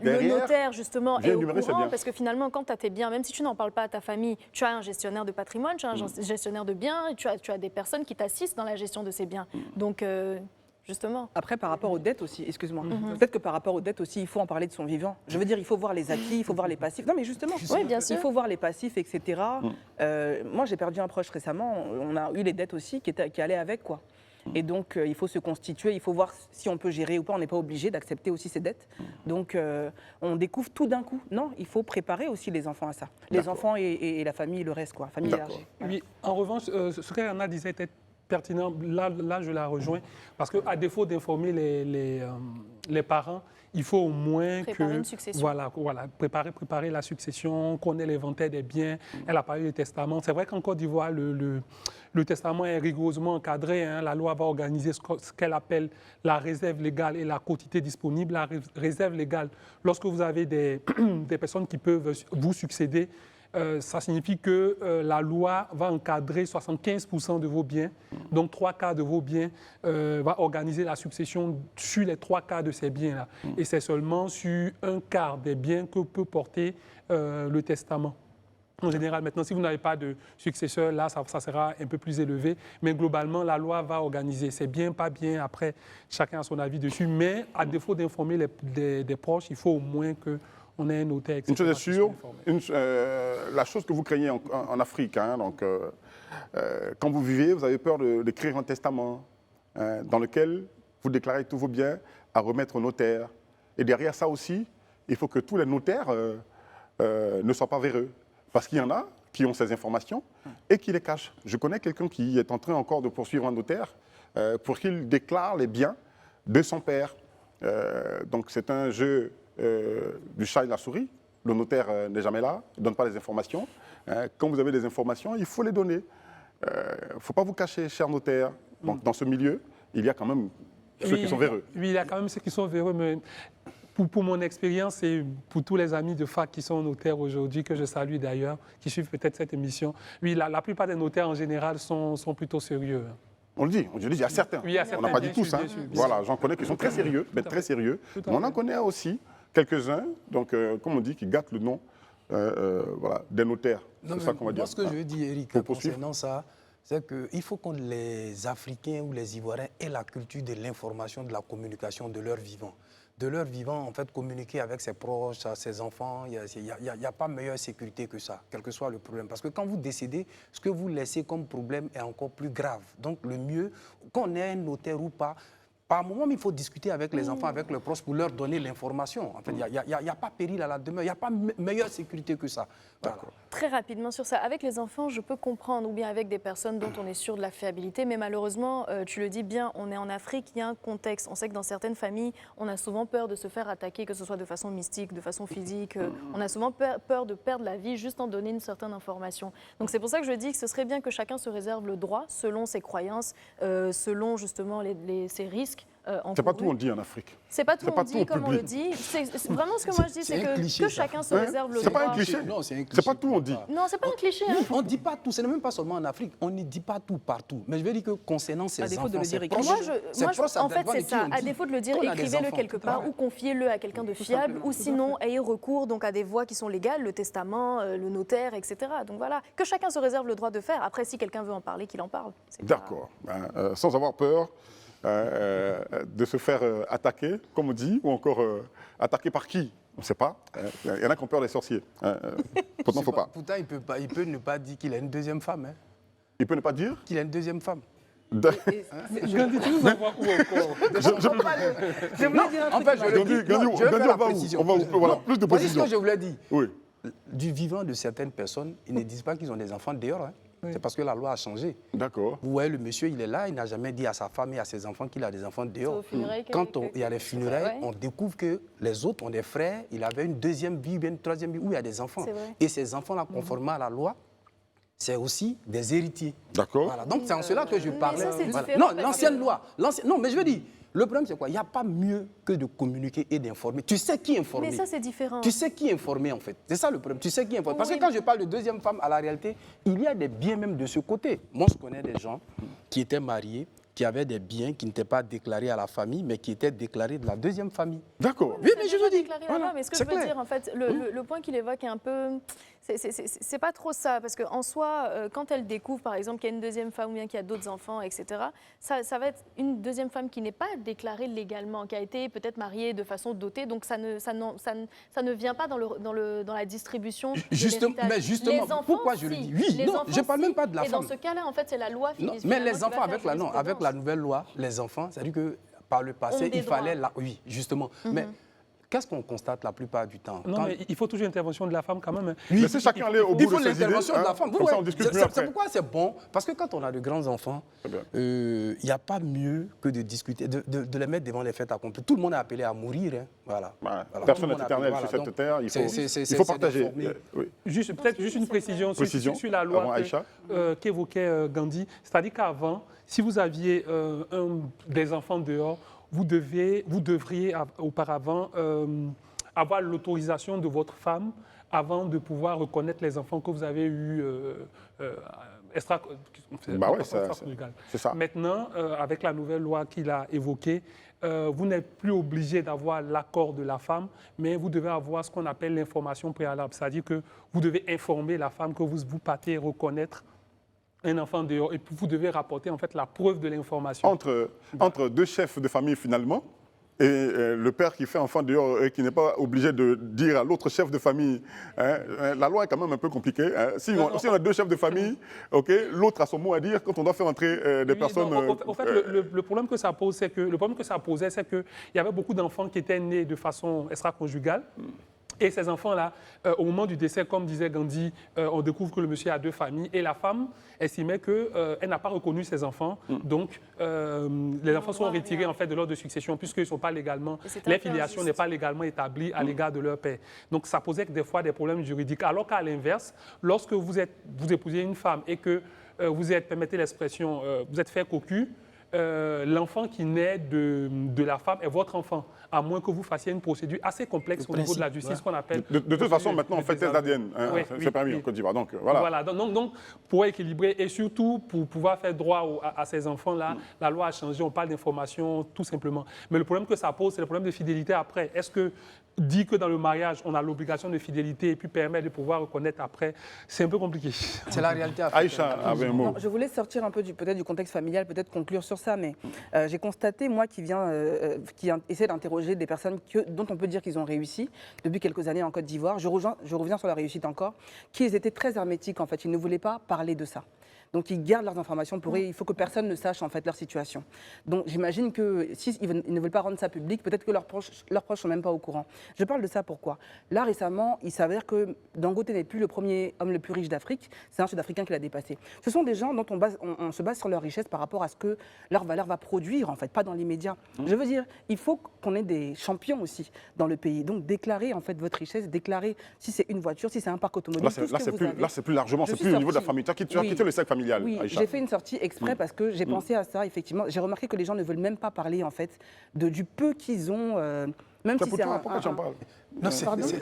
Le notaire, justement, est au courant parce que finalement, quand tu as tes biens, même si tu n'en parles pas à ta famille, tu as un gestionnaire de patrimoine, tu as un gestionnaire de biens, tu as des personnes qui t'assistent dans la gestion de ces biens. Donc, justement. Après, par rapport aux dettes aussi, excuse-moi, peut-être que par rapport aux dettes aussi, il faut en parler de son vivant. Je veux dire, il faut voir les acquis, il faut voir les passifs. Non, mais justement, oui, bien sûr. Il faut voir les passifs, etc. Moi, j'ai perdu un proche récemment. On a eu les dettes aussi qui allaient avec, quoi. Et donc, il faut se constituer, il faut voir si on peut gérer ou pas. On n'est pas obligé d'accepter aussi ces dettes. Donc, on découvre tout d'un coup. Non, il faut préparer aussi les enfants à ça. Les enfants et la famille, le reste, quoi. Famille élargie. Oui, en revanche, ce qu'Anna disait était pertinent. Là, je la rejoins. Parce qu'à défaut d'informer les parents, il faut au moins préparer une succession. Voilà, préparer la succession, qu'on ait l'inventaire des biens. Elle a parlé du testament. C'est vrai qu'en Côte d'Ivoire, le testament est rigoureusement encadré. Hein. La loi va organiser ce qu'elle appelle la réserve légale et la quotité disponible. La réserve légale, lorsque vous avez des personnes qui peuvent vous succéder, ça signifie que la loi va encadrer 75% de vos biens. Donc, 3/4 de vos biens va organiser la succession sur les 3/4 de ces biens-là. Et c'est seulement sur 1/4 des biens que peut porter le testament. En général, maintenant, si vous n'avez pas de successeur, là, ça sera un peu plus élevé. Mais globalement, la loi va organiser. C'est bien, pas bien. Après, chacun a son avis dessus. Mais à défaut d'informer des proches, il faut au moins qu'on ait un notaire, etc. Une chose est sûre, la chose que vous craignez en Afrique, hein, donc, quand vous vivez, vous avez peur d'écrire un testament dans lequel vous déclarez tous vos biens à remettre au notaire. Et derrière ça aussi, il faut que tous les notaires ne soient pas véreux. Parce qu'il y en a qui ont ces informations et qui les cachent. Je connais quelqu'un qui est en train encore de poursuivre un notaire pour qu'il déclare les biens de son père. Donc c'est un jeu du chat et de la souris. Le notaire n'est jamais là, il ne donne pas les informations. Quand vous avez des informations, il faut les donner. Il ne faut pas vous cacher, cher notaire. Donc dans ce milieu, il y a quand même ceux qui sont véreux. Oui, il y a quand même ceux qui sont véreux, mais pour mon expérience et pour tous les amis de fac qui sont notaires aujourd'hui, que je salue d'ailleurs, qui suivent peut-être cette émission, oui, la plupart des notaires en général sont plutôt sérieux. On le dit, il y a certains. Oui, on n'a pas dit tous. Voilà, j'en connais qui sont très sérieux, mais très sérieux. Mais on en connaît aussi quelques-uns, donc, comme on dit, qui gâtent le nom des notaires. C'est ça qu'on va dire. Moi, ce que je veux dire, Eric, concernant ça, c'est qu'il faut que les Africains ou les Ivoiriens aient la culture de l'information, de la communication de leur vivant. De leur vivant, en fait, communiquer avec ses proches, ses enfants, il n'y a pas meilleure sécurité que ça, quel que soit le problème. Parce que quand vous décédez, ce que vous laissez comme problème est encore plus grave. Donc le mieux, qu'on ait un notaire ou pas, par moment, il faut discuter avec les enfants, avec leurs proches pour leur donner l'information. En fait, il n'y a pas péril à la demeure, il n'y a pas meilleure sécurité que ça. Voilà. D'accord. Très rapidement sur ça. Avec les enfants, je peux comprendre, ou bien avec des personnes dont on est sûr de la fiabilité, mais malheureusement, tu le dis bien, on est en Afrique, il y a un contexte. On sait que dans certaines familles, on a souvent peur de se faire attaquer, que ce soit de façon mystique, de façon physique. On a souvent peur de perdre la vie juste en donnant une certaine information. Donc c'est pour ça que je dis que ce serait bien que chacun se réserve le droit, selon ses croyances, selon justement ses risques. C'est pas tout on dit en Afrique. C'est pas tout on dit comme on le dit. C'est vraiment ce que moi je dis, c'est que chacun se réserve le droit. C'est pas un cliché. Non, c'est un cliché. C'est pas tout on dit. Non, c'est pas un cliché. Hein. On ne dit pas tout, ce n'est même pas seulement en Afrique, on ne dit pas tout partout. Mais je veux dire que concernant ces enfants, c'est proche. En fait, c'est ça. À défaut de le dire, écrivez-le quelque part ou confiez-le à quelqu'un de fiable ou sinon ayez recours donc à des voies qui sont légales, le testament, le notaire, etc. Donc voilà, que chacun se réserve le droit de faire. Après, si quelqu'un veut en parler, qu'il en parle. D'accord. Sans avoir peur de se faire attaquer, comme on dit, ou encore attaquer par qui? On ne sait pas. Il y en a qui ont peur des sorciers. Pourtant, il ne faut pas. Pourtant, il peut ne pas dire qu'il a une deuxième femme. Hein. Il peut ne pas dire qu'il a une deuxième femme. Gandhi, tu nous envoies où encore? Je voulais dire un truc. Gandhi, on va voilà, plus de Voici précision. ce que je voulais dire. Oui. Du vivant de certaines personnes, ils ne disent pas qu'ils ont des enfants dehors. Hein. Oui. C'est parce que la loi a changé. D'accord. Vous voyez, le monsieur, il est là, il n'a jamais dit à sa femme et à ses enfants qu'il a des enfants dehors. Quand il y a les funérailles, on découvre que les autres ont des frères, il avait une deuxième vie, une troisième vie où il y a des enfants. Et ces enfants-là, conformément à la loi, c'est aussi des héritiers. D'accord. Voilà. Donc c'est en cela que je parlais. Voilà. Non, l'ancienne loi. Non, mais je veux dire, le problème c'est quoi? Il n'y a pas mieux que de communiquer et d'informer. Tu sais qui informer. Mais ça c'est différent. Tu sais qui informer en fait. C'est ça le problème. Tu sais qui informer. Parce que quand je parle de deuxième femme, à la réalité, il y a des biens même de ce côté. Moi je connais des gens qui étaient mariés, qui avaient des biens qui n'étaient pas déclarés à la famille, mais qui étaient déclarés de la deuxième famille. D'accord. Oui, mais je veux dire. Voilà, mais ce que je veux dire, en fait, le point qu'il évoque est un peu... C'est pas trop ça, parce qu'en soi, quand elle découvre, par exemple, qu'il y a une deuxième femme ou bien qu'il y a d'autres enfants, etc., ça va être une deuxième femme qui n'est pas déclarée légalement, qui a été peut-être mariée de façon dotée, donc ça ne vient pas dans la distribution de l'héritage. Mais justement, les enfants, pourquoi je le dis? Oui, non, je ne parle même pas de la femme. Et dans ce cas-là, en fait, c'est la loi non, mais les enfants, avec la nouvelle loi, les enfants, c'est-à-dire que par le passé, il fallait... Oui, justement. Mais qu'est-ce qu'on constate la plupart du temps? Non, mais il faut toujours une intervention de la femme quand même. Oui, laissez chacun aller au bout de ses idées. Il faut l'intervention de la femme. Comme ça, on discute mieux après. C'est pourquoi c'est bon. Parce que quand on a de grands enfants, il n'y a pas mieux que de discuter, de les mettre devant les faits accomplis. Tout le monde est appelé à mourir. Hein. Voilà. Personne n'est éternel sur cette terre. Il faut partager. Peut-être juste une précision sur la loi qu'évoquait Gandhi. C'est-à-dire qu'avant, si vous aviez des enfants dehors, vous devriez auparavant avoir l'autorisation de votre femme avant de pouvoir reconnaître les enfants que vous avez eus c'est ça. Maintenant, avec la nouvelle loi qu'il a évoquée, vous n'êtes plus obligé d'avoir l'accord de la femme, mais vous devez avoir ce qu'on appelle l'information préalable. C'est-à-dire que vous devez informer la femme que vous partez reconnaître un enfant dehors et vous devez rapporter en fait la preuve de l'information. Entre deux chefs de famille finalement, et le père qui fait enfant dehors et qui n'est pas obligé de dire à l'autre chef de famille, la loi est quand même un peu compliquée. Si on a deux chefs de famille, l'autre a son mot à dire quand on doit faire entrer des personnes... En fait, le problème que ça pose, c'est que qu'il y avait beaucoup d'enfants qui étaient nés de façon extra-conjugale. Et ces enfants-là, au moment du décès, comme disait Gandhi, on découvre que le monsieur a deux familles et la femme estimait qu'elle n'a pas reconnu ses enfants. Donc, les enfants sont retirés en fait, de l'ordre de succession puisqu'ils ne sont pas légalement... Les filiations n'est pas légalement établie à l'égard de leur père. Donc, ça posait des fois des problèmes juridiques. Alors qu'à l'inverse, lorsque vous épousez une femme et que vous êtes, permettez l'expression, vous êtes fait cocu, l'enfant qui naît de la femme est votre enfant, à moins que vous fassiez une procédure assez complexe au niveau de la justice qu'on appelle... De toute façon, maintenant, on fait test ADN. C'est permis en Côte d'Ivoire. Donc, voilà. Donc, pour équilibrer et surtout pour pouvoir faire droit à ces enfants-là, la loi a changé, on parle d'information tout simplement. Mais le problème que ça pose, c'est le problème de fidélité après. Est-ce que dit que dans le mariage, on a l'obligation de fidélité et puis permet de pouvoir reconnaître après, c'est un peu compliqué. C'est la réalité africaine. Aïcha avait un mot. Non, je voulais sortir un peu peut-être du contexte familial, peut-être conclure sur ça, mais j'ai constaté, moi, qui essaie d'interroger des personnes dont on peut dire qu'ils ont réussi depuis quelques années en Côte d'Ivoire, je reviens sur la réussite encore, qu'ils étaient très hermétiques en fait, ils ne voulaient pas parler de ça. Donc ils gardent leurs informations pour eux. Il faut que personne ne sache en fait leur situation. Donc j'imagine que s'ils ne veulent pas rendre ça public, peut-être que leurs proches sont même pas au courant. Je parle de ça pourquoi? Là récemment, il s'avère que Dangote n'est plus le premier homme le plus riche d'Afrique. C'est un Sud-Africain qui l'a dépassé. Ce sont des gens dont on se base sur leur richesse par rapport à ce que leur valeur va produire en fait, pas dans l'immédiat. Je veux dire, il faut qu'on ait des champions aussi dans le pays. Donc déclarez en fait votre richesse, déclarez si c'est une voiture, si c'est un parc automobile. Là, c'est plus largement, c'est plus au niveau de la famille. Tu as quitté le cercle familial. Oui, j'ai fait une sortie exprès parce que j'ai pensé à ça, effectivement. J'ai remarqué que les gens ne veulent même pas parler, en fait, du peu qu'ils ont, même si c'est Pourquoi tu en parles? Non,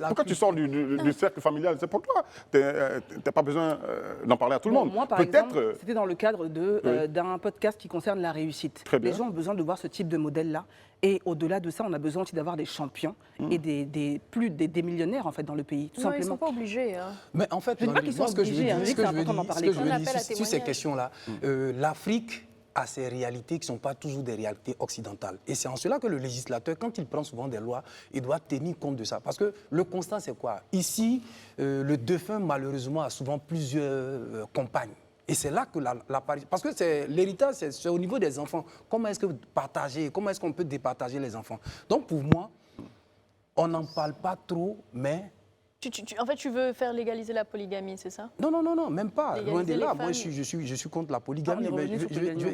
pourquoi tu sors du cercle familial? C'est pour toi. Tu n'as pas besoin d'en parler à tout le monde. Moi, par exemple, c'était dans le cadre d'un podcast qui concerne la réussite. Très bien. Les gens ont besoin de voir ce type de modèle-là. Et au-delà de ça, on a besoin aussi d'avoir des champions et des millionnaires en fait, dans le pays, tout simplement. Ils ne sont pas obligés. Hein. Mais en fait, je ne dis pas qu'ils sont obligés, c'est important d'en parler. Sur ces questions-là, l'Afrique a ces réalités qui ne sont pas toujours des réalités occidentales. Et c'est en cela que le législateur, quand il prend souvent des lois, il doit tenir compte de ça. Parce que le constat, c'est quoi? Ici, le défunt, malheureusement, a souvent plusieurs compagnes. Et c'est là que parce que l'héritage, c'est au niveau des enfants. Comment est-ce qu'on peut départager les enfants? Donc pour moi, on n'en parle pas trop, mais... En fait, tu veux faire légaliser la polygamie, c'est ça? Non, même pas. Légaliser Loin de là. les Moi, je suis contre la polygamie.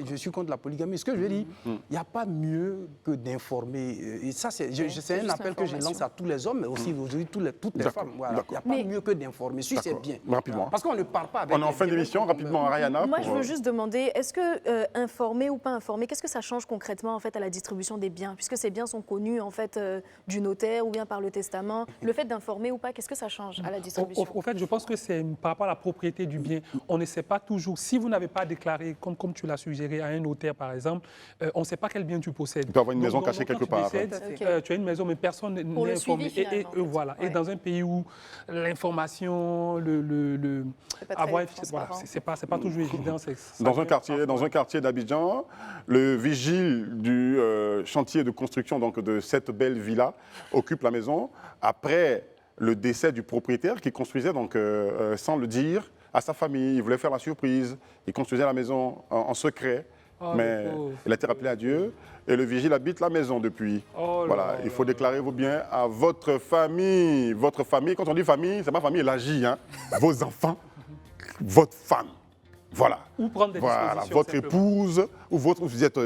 Je suis contre la polygamie. Ce que je veux dire, il n'y a pas mieux que d'informer. Et ça, c'est un appel que je lance à tous les hommes, mais aussi aujourd'hui toutes les femmes. Voilà. Il n'y a pas mieux que d'informer. Si c'est bien. Rapidement. Parce qu'on ne parle pas avec... On est en fin d'émission, rapidement, Ariana. Moi, je veux juste demander, est-ce que informer ou pas informer, qu'est-ce que ça change concrètement en fait, à la distribution des biens? Puisque ces biens sont connus en fait, du notaire ou bien par le testament. Le fait d'informer ou pas, qu'est-ce que ça change à la distribution? Au fait, je pense que c'est par rapport à la propriété du bien. On ne sait pas toujours, si vous n'avez pas déclaré, comme tu l'as suggéré à un notaire par exemple, on ne sait pas quel bien tu possèdes. Tu peux avoir une maison cachée quelque part. Tu as une maison, mais personne n'est informé. Voilà. Et dans un pays où l'information, c'est pas toujours évident. Dans un quartier d'Abidjan, le vigile du chantier de construction donc, de cette belle villa occupe la maison. Après le décès du propriétaire qui construisait donc, sans le dire à sa famille. Il voulait faire la surprise. Il construisait la maison en secret. Mais il a été rappelé à Dieu. Et le vigile habite la maison depuis. Voilà, il faut déclarer vos biens à votre famille. Votre famille, quand on dit famille, c'est pas famille élargie. Hein. Vos enfants, votre femme. Voilà. Ou prendre des dispositions. Votre épouse, ou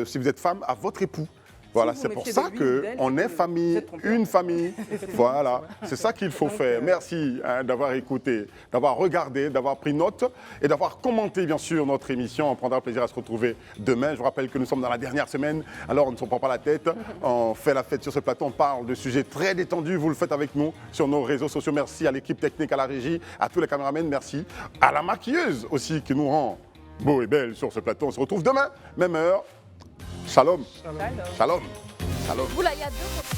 si vous êtes femme, à votre époux. Voilà, c'est pour ça qu'on est famille, une famille. Voilà, c'est ça qu'il faut faire. Merci d'avoir écouté, d'avoir regardé, d'avoir pris note et d'avoir commenté, bien sûr, notre émission. On prendra plaisir à se retrouver demain. Je vous rappelle que nous sommes dans la dernière semaine, alors on ne se prend pas la tête. On fait la fête sur ce plateau, on parle de sujets très détendus. Vous le faites avec nous sur nos réseaux sociaux. Merci à l'équipe technique, à la régie, à tous les caméramans. Merci à la maquilleuse aussi qui nous rend beau et belle sur ce plateau. On se retrouve demain, même heure. Shalom. Shalom. Shalom. Oula, il y a deux...